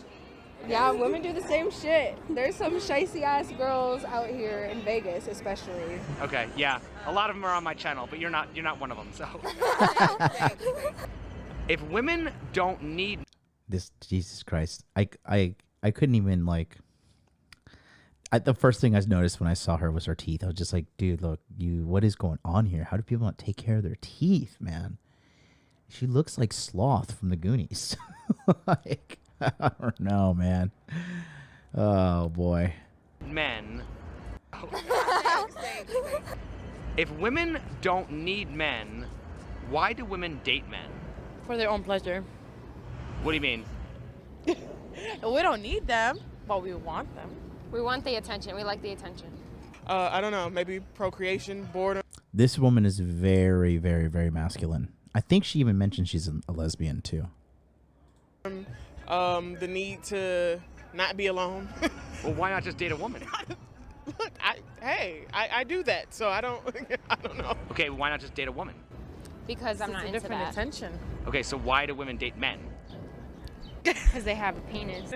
[SPEAKER 10] Yeah, women do the same shit. There's some shicey ass girls out here in Vegas, especially.
[SPEAKER 5] Okay, yeah. A lot of them are on my channel, but you're not one of them, so. If women don't need
[SPEAKER 4] This, Jesus Christ. I couldn't even like... the first thing I noticed when I saw her was her teeth. I was just like, dude, look, what is going on here? How do people not take care of their teeth, man? She looks like Sloth from the Goonies. Like, I don't know, man. Oh, boy.
[SPEAKER 5] men. If women don't need men, why do women date men?
[SPEAKER 15] For their own pleasure.
[SPEAKER 5] What do you mean?
[SPEAKER 15] We don't need them, but we want them.
[SPEAKER 14] We want the attention. We like the attention.
[SPEAKER 16] I don't know. Maybe procreation, boredom.
[SPEAKER 4] This woman is very, very, very masculine. I think she even mentioned she's a lesbian, too.
[SPEAKER 16] The need to not be alone.
[SPEAKER 5] Well, why not just date a woman?
[SPEAKER 16] Look, I do that, so I don't know.
[SPEAKER 5] Okay, why not just date a woman?
[SPEAKER 14] Because I'm not into
[SPEAKER 15] different
[SPEAKER 14] that.
[SPEAKER 15] attention.
[SPEAKER 5] Okay, so why do women date men?
[SPEAKER 14] Because they have a penis.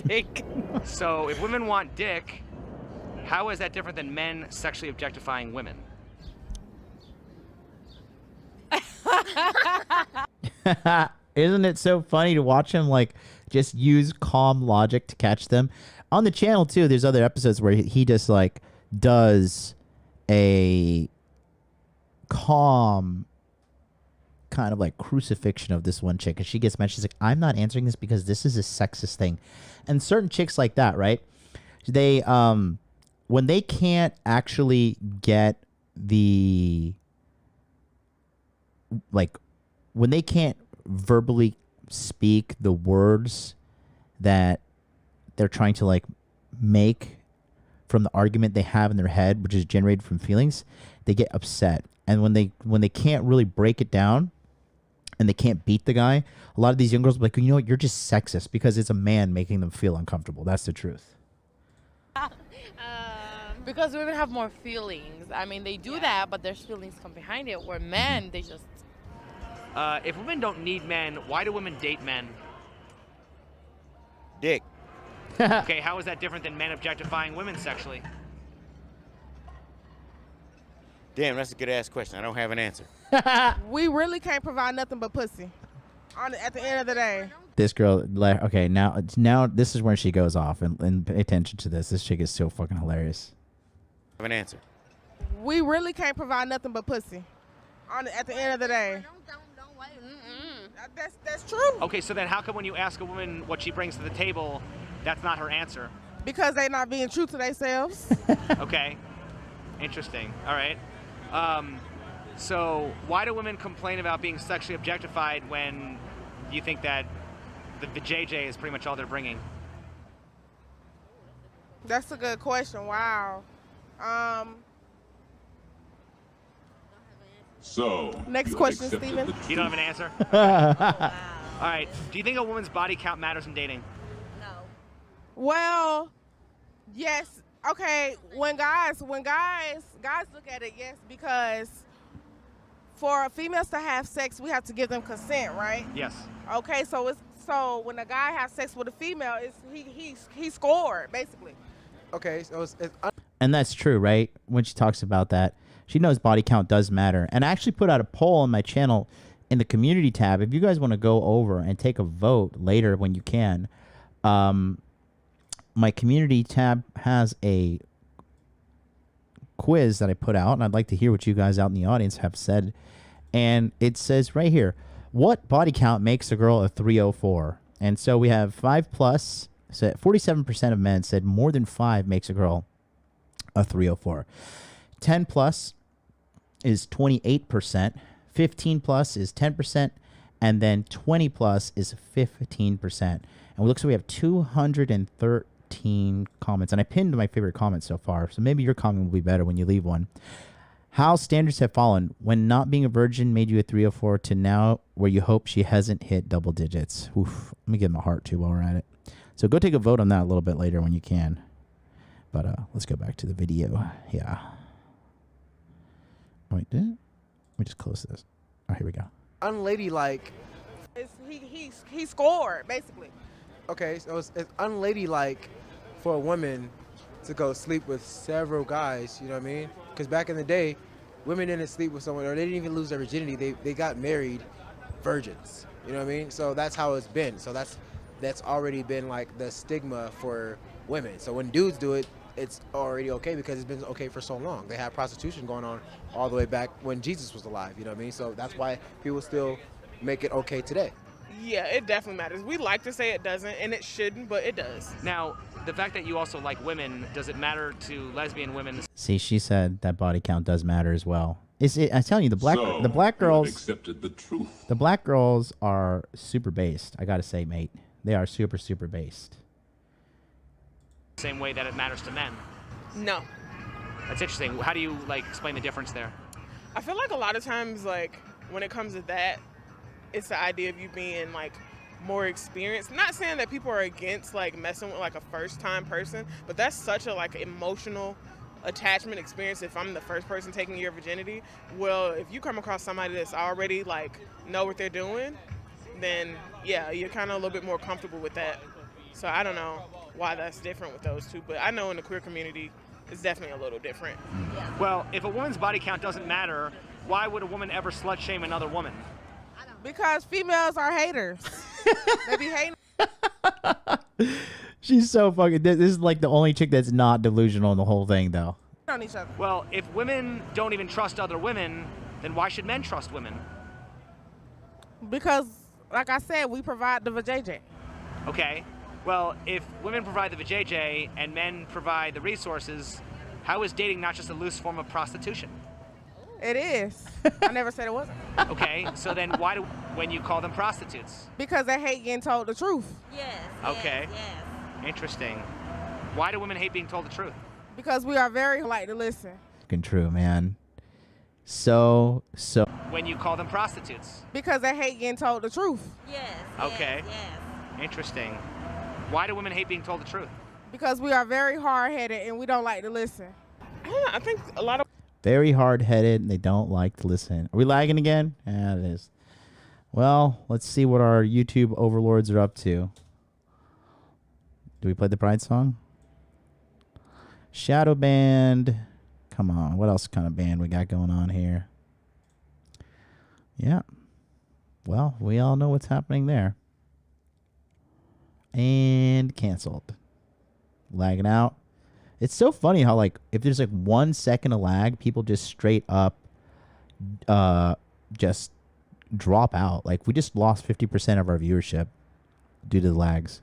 [SPEAKER 15] Dick.
[SPEAKER 5] So if women want dick, how is that different than men sexually objectifying women?
[SPEAKER 4] Isn't it so funny to watch him like just use calm logic to catch them? On the channel too, there's other episodes where he just like does a calm kind of like crucifixion of this one chick, and she gets mad. She's like, I'm not answering this because this is a sexist thing. And certain chicks like that, right? They when they can't actually get the like when they can't verbally speak the words that they're trying to like make from the argument they have in their head, which is generated from feelings, they get upset. And when they can't really break it down and they can't beat the guy, a lot of these young girls will be like, you know what, you're just sexist because it's a man making them feel uncomfortable. That's the truth.
[SPEAKER 15] Because women have more feelings. I mean, they do that, but there's feelings come behind it. Where men, they just
[SPEAKER 5] If women don't need men, why do women date men?
[SPEAKER 17] Dick.
[SPEAKER 5] Okay, how is that different than men objectifying women sexually?
[SPEAKER 17] Damn, that's a good ass question. I don't have an answer.
[SPEAKER 11] We really can't provide nothing but pussy. At the end of the day.
[SPEAKER 4] This girl, okay, now this is where she goes off, and pay attention to this. This chick is so fucking hilarious.
[SPEAKER 17] I have an answer.
[SPEAKER 11] We really can't provide nothing but pussy. At the end of the day. That's true.
[SPEAKER 5] Okay, so then how come when you ask a woman what she brings to the table, that's not her answer?
[SPEAKER 11] Because they're not being true to themselves.
[SPEAKER 5] Okay, interesting. All right. So why do women complain about being sexually objectified when you think that the JJ is pretty much all they're bringing?
[SPEAKER 11] That's a good question. Wow.
[SPEAKER 8] So,
[SPEAKER 11] next question, Steven.
[SPEAKER 5] You don't have an answer? All right. Do you think a woman's body count matters in dating?
[SPEAKER 11] Well, yes. Okay, when guys look at it, yes, because for females to have sex, we have to give them consent, right?
[SPEAKER 5] Yes.
[SPEAKER 11] Okay, so when a guy has sex with a female, he scored basically.
[SPEAKER 18] Okay, so it's
[SPEAKER 4] And that's true, right? When she talks about that, she knows body count does matter. And I actually put out a poll on my channel in the community tab. If you guys want to go over and take a vote later when you can, my community tab has a quiz that I put out, and I'd like to hear what you guys out in the audience have said. And it says right here, what body count makes a girl a 304? And so we have 5+. So 47% of men said more than 5 makes a girl a 304. 10+ is 28%. 15+ is 10%. And then 20+ is 15%. And it looks like we have 213 comments. And I pinned my favorite comments so far. So maybe your comment will be better when you leave one. How standards have fallen when not being a virgin made you a 304 to now where you hope she hasn't hit double digits. Oof. Let me give him a heart too while we're at it. So go take a vote on that a little bit later when you can. But let's go back to the video. Yeah. Wait, let me just close this. Oh, here we go.
[SPEAKER 18] unladylike.
[SPEAKER 11] He scored basically.
[SPEAKER 18] Okay, so it's unladylike for a woman to go sleep with several guys. You know what I mean? Because back in the day, women didn't sleep with someone, or they didn't even lose their virginity. They got married virgins. You know what I mean? So that's how it's been. So that's already been like the stigma for women. So when dudes do it, it's already okay because it's been okay for so long. They had prostitution going on all the way back when Jesus was alive. You know what I mean? So that's why people still make it okay today.
[SPEAKER 16] Yeah, it definitely matters. We like to say it doesn't, and it shouldn't, but it does.
[SPEAKER 5] Now, the fact that you also like women, does it matter to lesbian women?
[SPEAKER 4] See, she said that body count does matter as well. I'm telling you, the black girls
[SPEAKER 8] accepted the truth.
[SPEAKER 4] The black girls are super based. I gotta say, mate, they are super based.
[SPEAKER 5] Same way that it matters to men.
[SPEAKER 16] No.
[SPEAKER 5] That's interesting. How do you explain the difference there?
[SPEAKER 16] I feel like a lot of times, when it comes to that, it's the idea of you being more experienced. Not saying that people are against messing with a first-time person, but that's such a emotional attachment experience. If I'm the first person taking your virginity, well, if you come across somebody that's already know what they're doing, then yeah, you're kind of a little bit more comfortable with that. So I don't know why that's different with those two, but I know in the queer community it's definitely a little different.
[SPEAKER 5] Well, if a woman's body count doesn't matter, why would a woman ever slut shame another woman?
[SPEAKER 11] Because females are haters. They be hating.
[SPEAKER 4] She's so fucking. This is the only chick that's not delusional in the whole thing, though.
[SPEAKER 11] On each other.
[SPEAKER 5] Well, if women don't even trust other women, then why should men trust women?
[SPEAKER 11] Because, like I said, we provide the vajayjay.
[SPEAKER 5] Okay. Well, if women provide the vajayjay and men provide the resources, how is dating not just a loose form of prostitution?
[SPEAKER 11] It is. I never said it wasn't.
[SPEAKER 5] Okay, so then why when you call them prostitutes?
[SPEAKER 11] Because they hate getting told the truth.
[SPEAKER 9] Yes.
[SPEAKER 5] Okay.
[SPEAKER 9] Yes.
[SPEAKER 5] Interesting. Why do women hate being told the truth?
[SPEAKER 11] Because we are very polite to listen.
[SPEAKER 4] Fucking true, man. So.
[SPEAKER 5] When you call them prostitutes?
[SPEAKER 11] Because they hate getting told the truth.
[SPEAKER 9] Yes.
[SPEAKER 5] Okay.
[SPEAKER 9] Yes.
[SPEAKER 5] Interesting. Why do women hate being told the truth?
[SPEAKER 11] Because we are very hard-headed and we don't like to listen.
[SPEAKER 16] I think a lot of
[SPEAKER 4] Very hard-headed, and they don't like to listen. Are we lagging again? Yeah, it is. Well, let's see what our YouTube overlords are up to. Do we play the Pride song? Shadow band. Come on. What else kind of band we got going on here? Yeah. Well, we all know what's happening there. And canceled. Lagging out. It's so funny how, like, if there's like 1 second of lag, people just straight up just drop out. Like, we just lost 50% of our viewership due to the lags.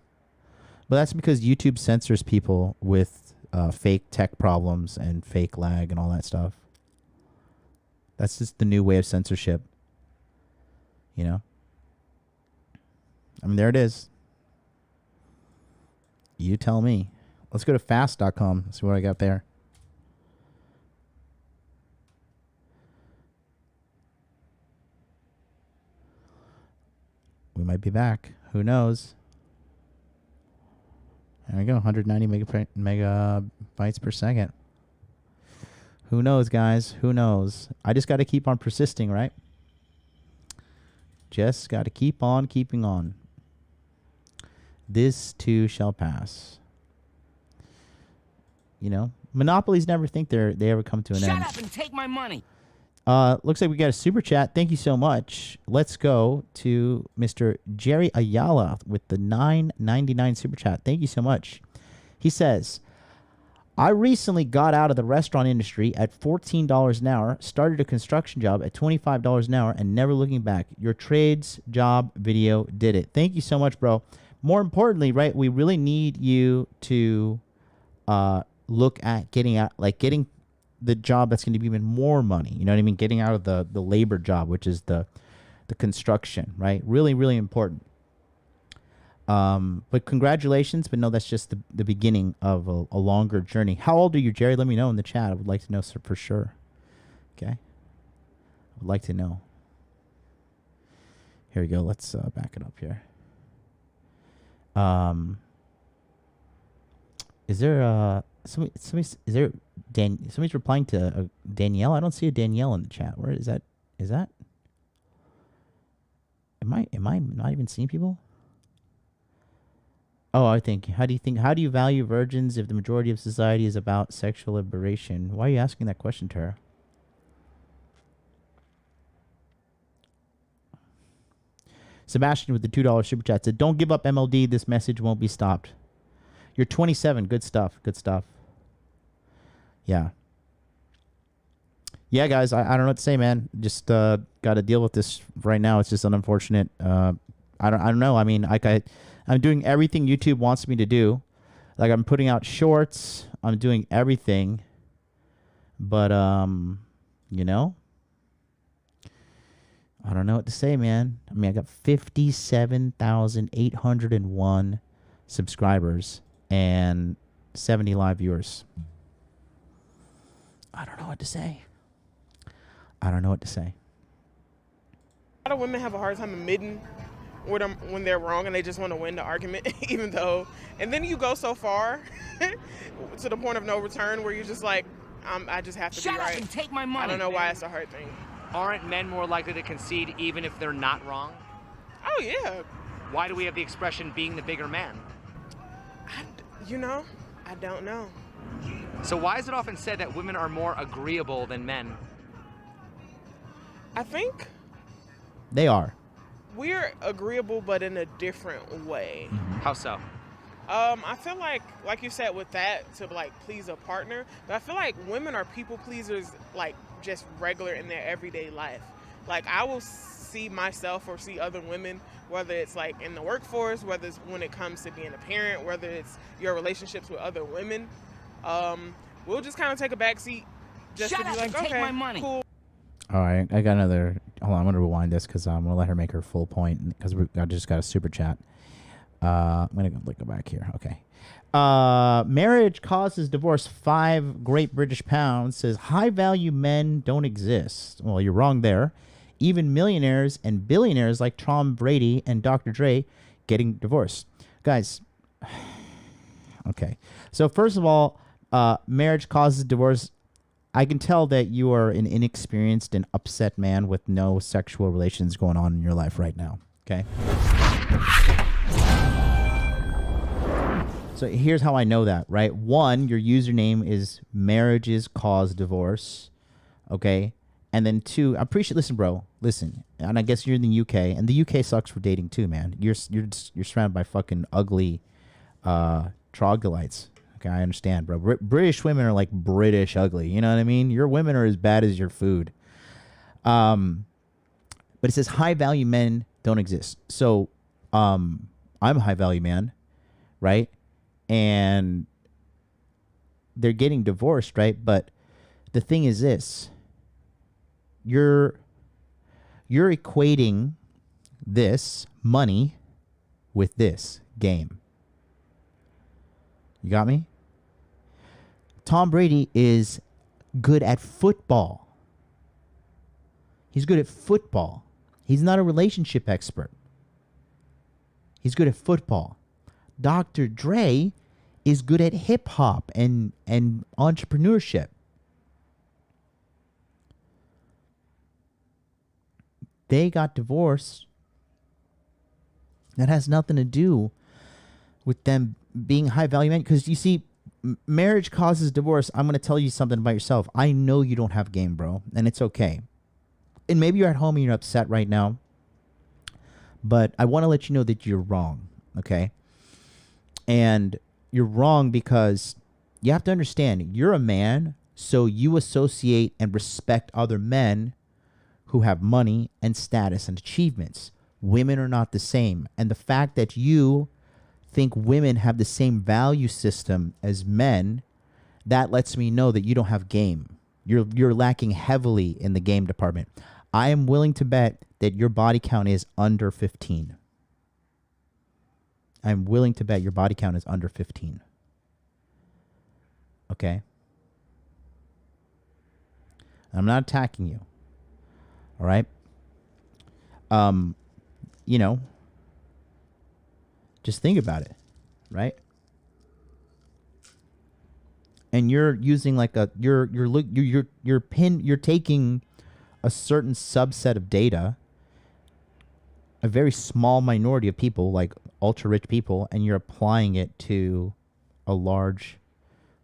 [SPEAKER 4] But that's because YouTube censors people with fake tech problems and fake lag and all that stuff. That's just the new way of censorship. You know? I mean, there it is. You tell me. Let's go to fast.com. See what I got there. We might be back. Who knows? There we go. 190 megabytes per second. Who knows, guys? Who knows? I just got to keep on persisting, right? Just got to keep on keeping on. This too shall pass. You know, monopolies never think they ever come to an end.
[SPEAKER 19] Shut up and take my money.
[SPEAKER 4] Looks like we got a super chat. Thank you so much. Let's go to Mr. Jerry Ayala with the $9.99 super chat. Thank you so much. He says, I recently got out of the restaurant industry at $14 an hour, started a construction job at $25 an hour, and never looking back. Your trades job video did it. Thank you so much, bro. More importantly, right, we really need you to look at getting the job that's going to be even more money. You know what I mean? Getting out of the labor job, which is the construction, right? Really, really important. But congratulations, but no, that's just the beginning of a longer journey. How old are you, Jerry? Let me know in the chat. I would like to know for sure. Okay? I would like to know. Here we go. Let's back it up here. Is there somebody's replying to Danielle? I don't see a Danielle in the chat. Where is that? Am I not even seeing people? Oh, how do you value virgins if the majority of society is about sexual liberation? Why are you asking that question, Tara? Sebastian with the $2 super chat said, don't give up MLD. This message won't be stopped. You're 27. Good stuff. Good stuff. Yeah. Yeah, guys, I don't know what to say, man. Just got to deal with this right now. It's just unfortunate. I don't know. I mean, I'm doing everything YouTube wants me to do. Like, I'm putting out shorts. I'm doing everything. But, you know, I don't know what to say, man. I mean, I got 57,801 subscribers and 70 live viewers. I don't know what to say. A
[SPEAKER 16] lot of women have a hard time admitting when they're wrong and they just want to win the argument, even though, and then you go so far to the point of no return where you're just like, I just have to be right.
[SPEAKER 19] Shut up and take my money.
[SPEAKER 16] I don't know why it's a hard thing.
[SPEAKER 5] Aren't men more likely to concede even if they're not wrong?
[SPEAKER 16] Oh, yeah.
[SPEAKER 5] Why do we have the expression being the bigger man?
[SPEAKER 16] I don't know.
[SPEAKER 5] So why is it often said that women are more agreeable than men?
[SPEAKER 16] I think
[SPEAKER 4] they are.
[SPEAKER 16] We're agreeable, but in a different way.
[SPEAKER 4] Mm-hmm.
[SPEAKER 5] How so?
[SPEAKER 16] I feel like you said with that, to like please a partner, but I feel like women are people pleasers, like just regular in their everyday life. Like, I will see myself or see other women, whether it's like in the workforce, whether it's when it comes to being a parent, whether it's your relationships with other women. We'll just kind of take a back seat just to be like, okay, cool.
[SPEAKER 4] All right, I got another. Hold on, I'm gonna rewind this because I'm gonna let her make her full point because I just got a super chat. I'm gonna go back here. Okay. Marriage causes divorce. 5 Great British Pounds says high value men don't exist. Well, you're wrong there. Even millionaires and billionaires like Tom Brady and Dr. Dre getting divorced. Guys, okay. So first of all, marriage causes divorce. I can tell that you are an inexperienced and upset man with no sexual relations going on in your life right now. Okay. So here's how I know that, right? One, your username is marriages cause divorce. Okay. And then two, I appreciate, listen, bro, listen. And I guess you're in the UK, and the UK sucks for dating too, man. You're surrounded by fucking ugly troglodytes. Okay, I understand, bro. British women are like British ugly. You know what I mean? Your women are as bad as your food. But it says high value men don't exist. So I'm a high value man, right? And they're getting divorced, right? But the thing is this. You're equating this money with this game. You got me? Tom Brady is good at football. He's good at football. He's not a relationship expert. He's good at football. Dr. Dre is good at hip hop and entrepreneurship. They got divorced. That has nothing to do with them being high value men. Because you see, marriage causes divorce. I'm going to tell you something about yourself. I know you don't have game, bro. And it's okay. And maybe you're at home and you're upset right now. But I want to let you know that you're wrong. Okay? And you're wrong because you have to understand, you're a man, so you associate and respect other men who have money and status and achievements. Women are not the same. And the fact that you think women have the same value system as men, that lets me know that you don't have game. You're lacking heavily in the game department. I am willing to bet that your body count is under 15. I'm willing to bet your body count is under 15. Okay? I'm not attacking you. All right? You know, just think about it, right? And you're using like you're taking a certain subset of data, a very small minority of people, like ultra rich people, and you're applying it to a large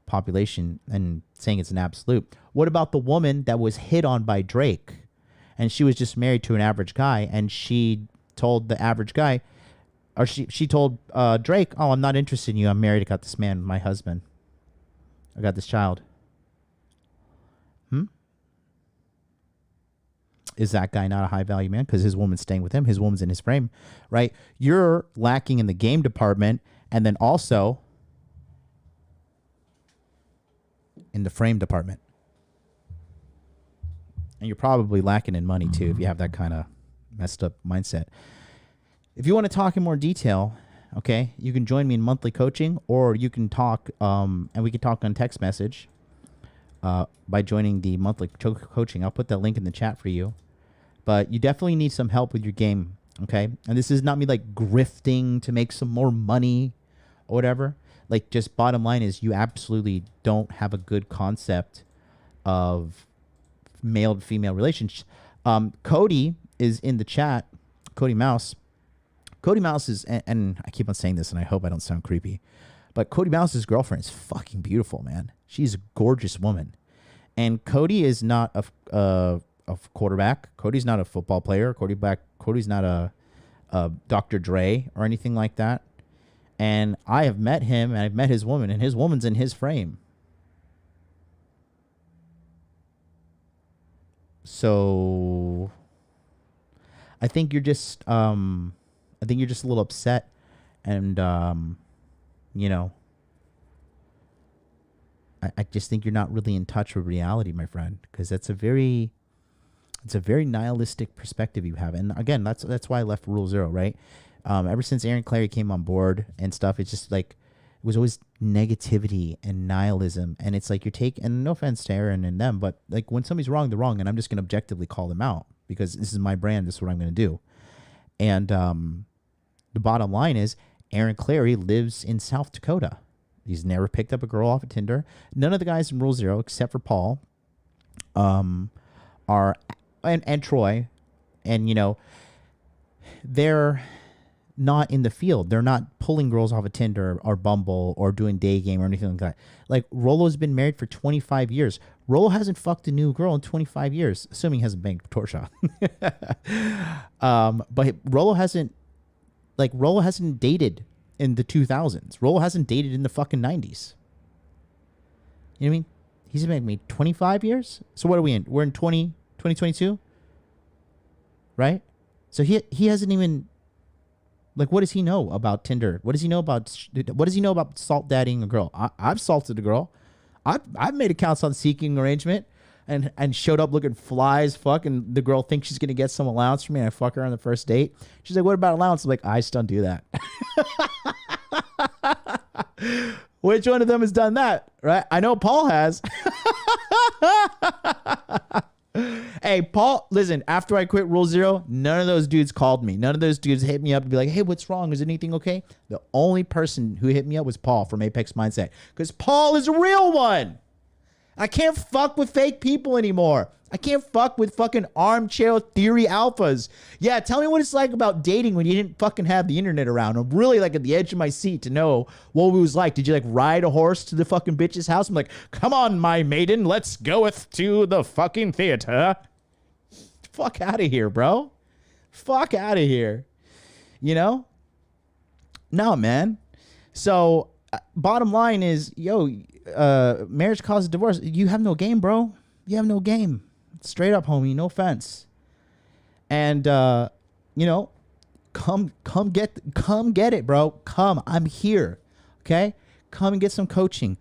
[SPEAKER 4] population and saying it's an absolute. What about the woman that was hit on by Drake? And she was just married to an average guy, and she told the average guy, or she told Drake, "Oh, I'm not interested in you. I'm married. I got this man, my husband. I got this child." Is that guy not a high value man? Because his woman's staying with him. His woman's in his frame, right? You're lacking in the game department, and then also in the frame department. And you're probably lacking in money too if you have that kind of messed up mindset. If you want to talk in more detail, okay, you can join me in monthly coaching, or you can talk, and we can talk on text message by joining the monthly coaching. I'll put that link in the chat for you. But you definitely need some help with your game, okay? And this is not me like grifting to make some more money or whatever. Like, just bottom line is you absolutely don't have a good concept of male to female relationships. Cody is in the chat. Cody Mouse. Cody Mouse is, and I keep on saying this, and I hope I don't sound creepy, but Cody Mouse's girlfriend is fucking beautiful, man. She's a gorgeous woman. And Cody is not a quarterback. Cody's not a football player. Cody's not a Dr. Dre or anything like that. And I have met him, and I've met his woman, and his woman's in his frame. So I think you're just a little upset, and you know, I just think you're not really in touch with reality, my friend, because it's a very nihilistic perspective you have. And again, that's why I left Rule Zero, right? Ever since Aaron Clary came on board and stuff, it's just like it was always negativity and nihilism. And it's like and no offense to Aaron and them, but like when somebody's wrong, they're wrong, and I'm just gonna objectively call them out because this is my brand. This is what I'm gonna do. And the bottom line is Aaron Clary lives in South Dakota. He's never picked up a girl off of Tinder. None of the guys in Rule Zero, except for Paul, are and Troy, and you know, they're not in the field. They're not pulling girls off of Tinder or Bumble or doing day game or anything like that. Like Rolo's been married for 25 years. Rolo hasn't fucked a new girl in 25 years, assuming he hasn't banged Torsha. But Rolo hasn't dated in the 2000s. Rolo hasn't dated in the fucking 90s. You know what I mean? He's been married 25 years. So what are we in? We're in 2022, right? So he hasn't even. Like, what does he know about Tinder? What does he know about salt dadding a girl? I've salted a girl. I've made accounts on Seeking Arrangement and showed up looking fly as fuck, and the girl thinks she's gonna get some allowance from me, and I fuck her on the first date. She's like, "What about allowance?" I'm like, "I just don't do that." Which one of them has done that, right? I know Paul has. Hey, Paul, listen, after I quit Rule Zero, none of those dudes called me. None of those dudes hit me up to be like, hey, what's wrong? Is anything okay? The only person who hit me up was Paul from Apex Mindset, because Paul is a real one. I can't fuck with fake people anymore. I can't fuck with fucking armchair theory alphas. Yeah, tell me what it's like about dating when you didn't fucking have the internet around. I'm really like at the edge of my seat to know what it was like. Did you like ride a horse to the fucking bitch's house? I'm like, come on, my maiden, let's goeth to the fucking theater. Fuck out of here, bro. Fuck out of here. You know? No, man. So, bottom line is, marriage causes divorce. You have no game, bro. You have no game. Straight up, homie. No offense. And, come get it, bro. Come. I'm here. Okay? Come and get some coaching.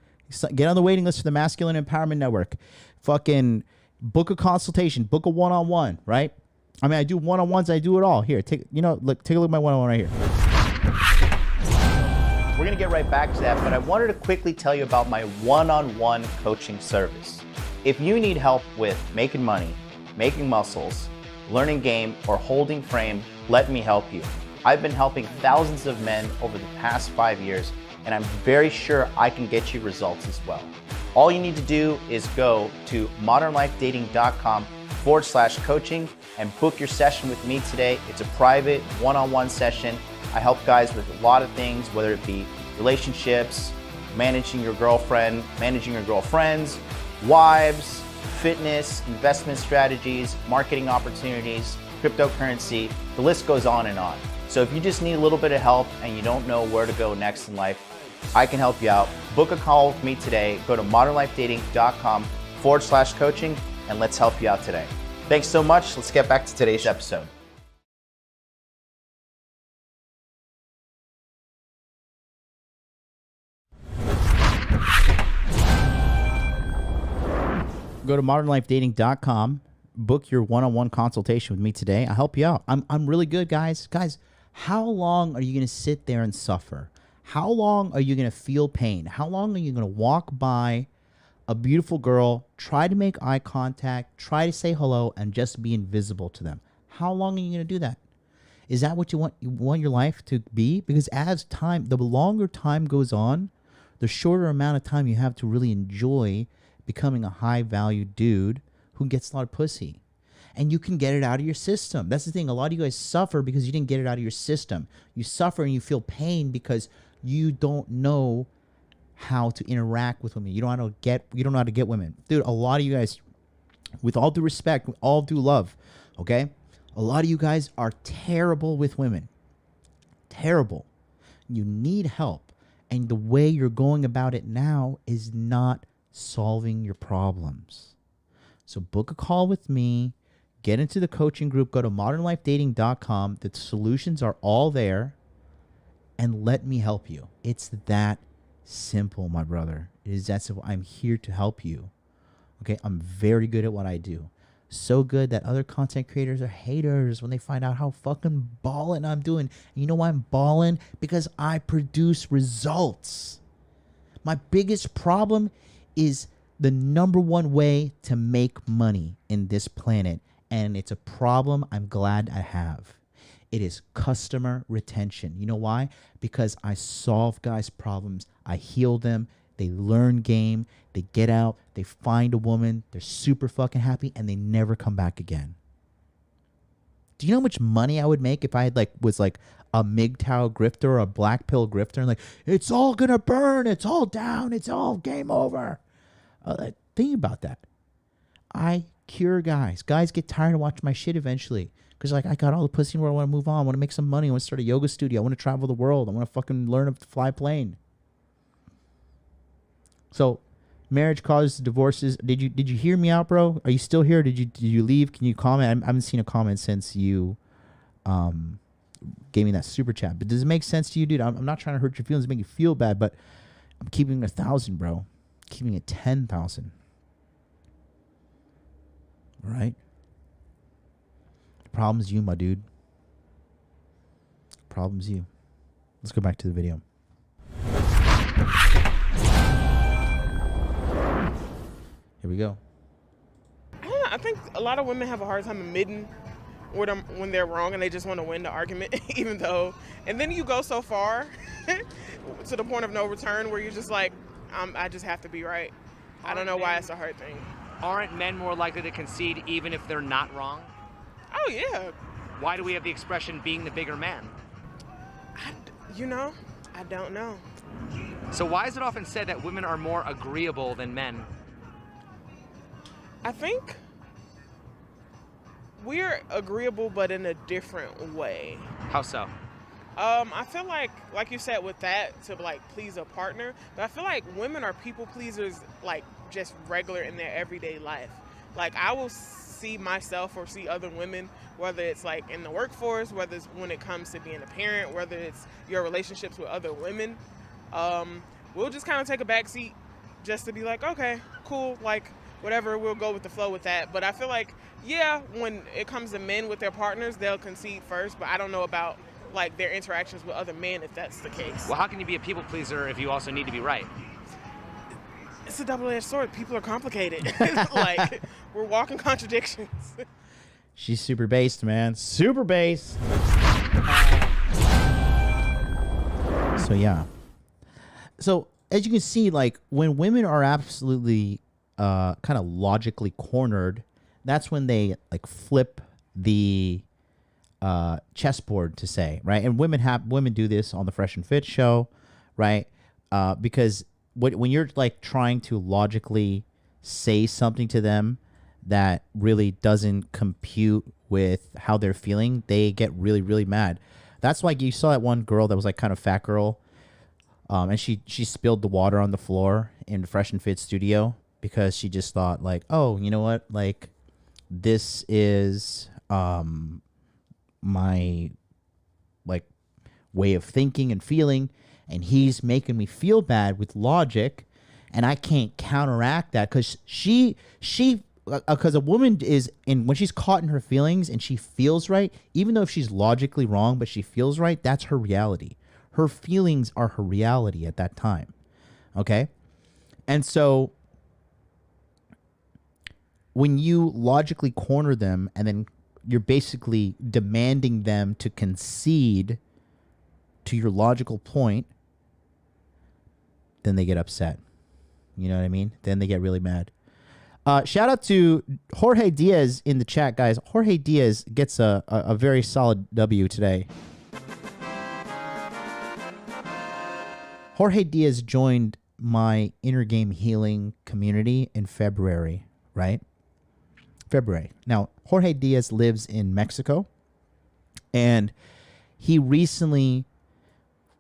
[SPEAKER 4] Get on the waiting list for the Masculine Empowerment Network. Fucking book a consultation. Book a one-on-one, right? I mean, I do one-on-ones. I do it all. Here, take a look at my one-on-one right here.
[SPEAKER 1] We're going to get right back to that, but I wanted to quickly tell you about my one-on-one coaching service. If you need help with making money, making muscles, learning game, or holding frame, let me help you. I've been helping thousands of men over the past 5 years, and I'm very sure I can get you results as well. All you need to do is go to modernlifedating.com/coaching and book your session with me today. It's a private one-on-one session. I help guys with a lot of things, whether it be relationships, managing your girlfriend, managing your girlfriends, wives, fitness, investment strategies, marketing opportunities, cryptocurrency, the list goes on and on. So if you just need a little bit of help and you don't know where to go next in life, I can help you out. Book a call with me today. Go to modernlifedating.com/coaching and let's help you out today. Thanks so much. Let's get back to today's episode.
[SPEAKER 4] Go to modernlifedating.com. Book your one-on-one consultation with me today. I'll help you out. I'm really good, guys. Guys, how long are you going to sit there and suffer? How long are you going to feel pain? How long are you going to walk by a beautiful girl, try to make eye contact, try to say hello, and just be invisible to them? How long are you going to do that? Is that what you want your life to be? Because as time, the longer time goes on, the shorter amount of time you have to really enjoy becoming a high-value dude who gets a lot of pussy. And you can get it out of your system. That's the thing. A lot of you guys suffer because you didn't get it out of your system. You suffer and you feel pain because you don't know how to interact with women. You don't know how to get women. Dude, a lot of you guys, with all due respect, with all due love, okay? A lot of you guys are terrible with women. Terrible. You need help. And the way you're going about it now is not solving your problems. So book a call with me, get into the coaching group, go to modernlifedating.com. The solutions are all there, and let me help you. It's that simple, my brother. It is that simple. I'm here to help you. Okay, I'm very good at what I do. So good that other content creators are haters when they find out how fucking ballin' I'm doing. And you know why I'm ballin'? Because I produce results. My biggest problem is the number one way to make money in this planet, and it's a problem I'm glad I have. It is customer retention. You know why? Because I solve guys' problems. I heal them. they learn game, they get out, they find a woman, they're super fucking happy, and they never come back again. Do you know how much money I would make if I had was a MGTOW grifter or a black pill grifter and it's all gonna burn, it's all down, it's all game over? Think about that. I cure guys. Guys get tired of watching my shit eventually. Because I got all the pussy in the world, I want to move on, I want to make some money, I want to start a yoga studio, I want to travel the world, I want to fucking learn to fly a plane. So, marriage causes divorces. Did you hear me out, bro? Are you still here? Did you leave? Can you comment? I haven't seen a comment since you gave me that super chat. But does it make sense to you, dude? I'm not trying to hurt your feelings, make you feel bad, but I'm keeping it 1,000, bro. Keeping it 10,000. All right? The problem's you, my dude. The problem's you. Let's go back to the video. Here we go.
[SPEAKER 16] I think a lot of women have a hard time admitting when they're wrong and they just want to win the argument, even though. And then you go so far to the point of no return where you're just like, I just have to be right. I don't know why it's a hard thing.
[SPEAKER 5] Aren't men more likely to concede even if they're not wrong?
[SPEAKER 16] Oh, yeah.
[SPEAKER 5] Why do we have the expression being the bigger man?
[SPEAKER 16] I don't know.
[SPEAKER 5] So why is it often said that women are more agreeable than men?
[SPEAKER 16] I think we're agreeable, but in a different way.
[SPEAKER 5] How so?
[SPEAKER 16] I feel like you said with that, to please a partner, but I feel like women are people pleasers, just regular in their everyday life. I will see myself or see other women, whether it's in the workforce, whether it's when it comes to being a parent, whether it's your relationships with other women. We'll just kind of take a back seat just to be okay, cool, whatever, we'll go with the flow with that. But I feel when it comes to men with their partners, they'll concede first, but I don't know about their interactions with other men if that's the case.
[SPEAKER 5] Well, how can you be a people pleaser if you also need to be right?
[SPEAKER 16] It's a double-edged sword. People are complicated. We're walking contradictions.
[SPEAKER 4] She's super based, man. Super based. So yeah. So as you can see, when women are absolutely kind of logically cornered, that's when they flip the chessboard to say, right? And women do this on the Fresh and Fit show, right? Because when you're trying to logically say something to them that really doesn't compute with how they're feeling, they get really, really mad. That's why you saw that one girl that was kind of fat girl, and she spilled the water on the floor in the Fresh and Fit studio because she just thought oh, you know what, this is my way of thinking and feeling, and he's making me feel bad with logic, and I can't counteract that because because a woman when she's caught in her feelings and she feels right, even though if she's logically wrong but she feels right, that's her reality. Her feelings are her reality at that time. Okay? And so when you logically corner them and then you're basically demanding them to concede to your logical point, then they get upset. You know what I mean? Then they get really mad. Shout out to Jorge Diaz in the chat, guys. Jorge Diaz gets a very solid W today. Jorge Diaz joined my Inner Game Healing community in February, right? February. Now, Jorge Diaz lives in Mexico, and he recently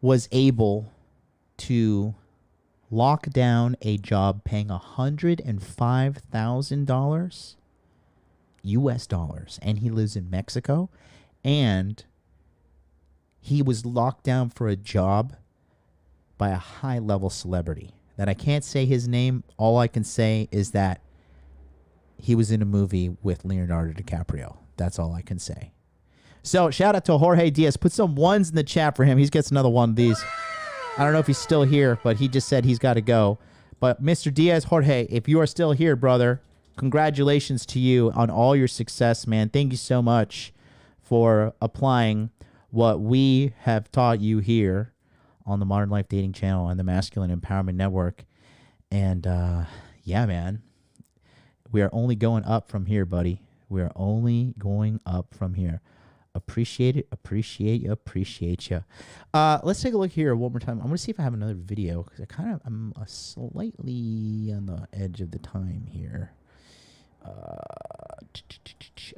[SPEAKER 4] was able to lock down a job paying $105,000 US dollars, and he lives in Mexico, and he was locked down for a job by a high-level celebrity that I can't say his name. All I can say is that he was in a movie with Leonardo DiCaprio. That's all I can say. So shout out to Jorge Diaz. Put some ones in the chat for him. He gets another one of these. I don't know if he's still here, but he just said he's got to go. But Mr. Diaz, Jorge, if you are still here, brother, congratulations to you on all your success, man. Thank you so much for applying what we have taught you here on the Modern Life Dating Channel and the Masculine Empowerment Network. And yeah, man, we are only going up from here, buddy. We are only going up from here. Appreciate it. Appreciate you. Let's take a look here one more time. I'm going to see if I have another video because I'm slightly on the edge of the time here.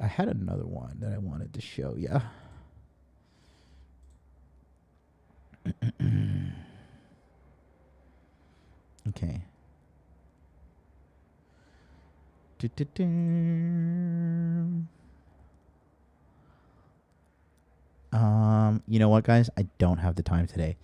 [SPEAKER 4] I had another one that I wanted to show you. Okay. You know what, guys? I don't have the time today.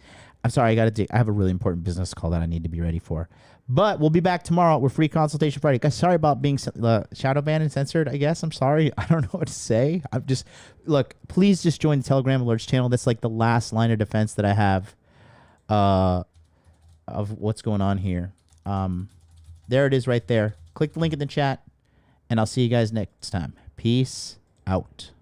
[SPEAKER 4] I'm sorry. I have a really important business call that I need to be ready for. But we'll be back tomorrow. We're free consultation Friday. Guys, sorry about being shadow banned and censored, I guess. I'm sorry. I don't know what to say. Look, please just join the Telegram Alerts channel. That's like the last line of defense that I have of what's going on here. There it is right there. Click the link in the chat, and I'll see you guys next time. Peace out.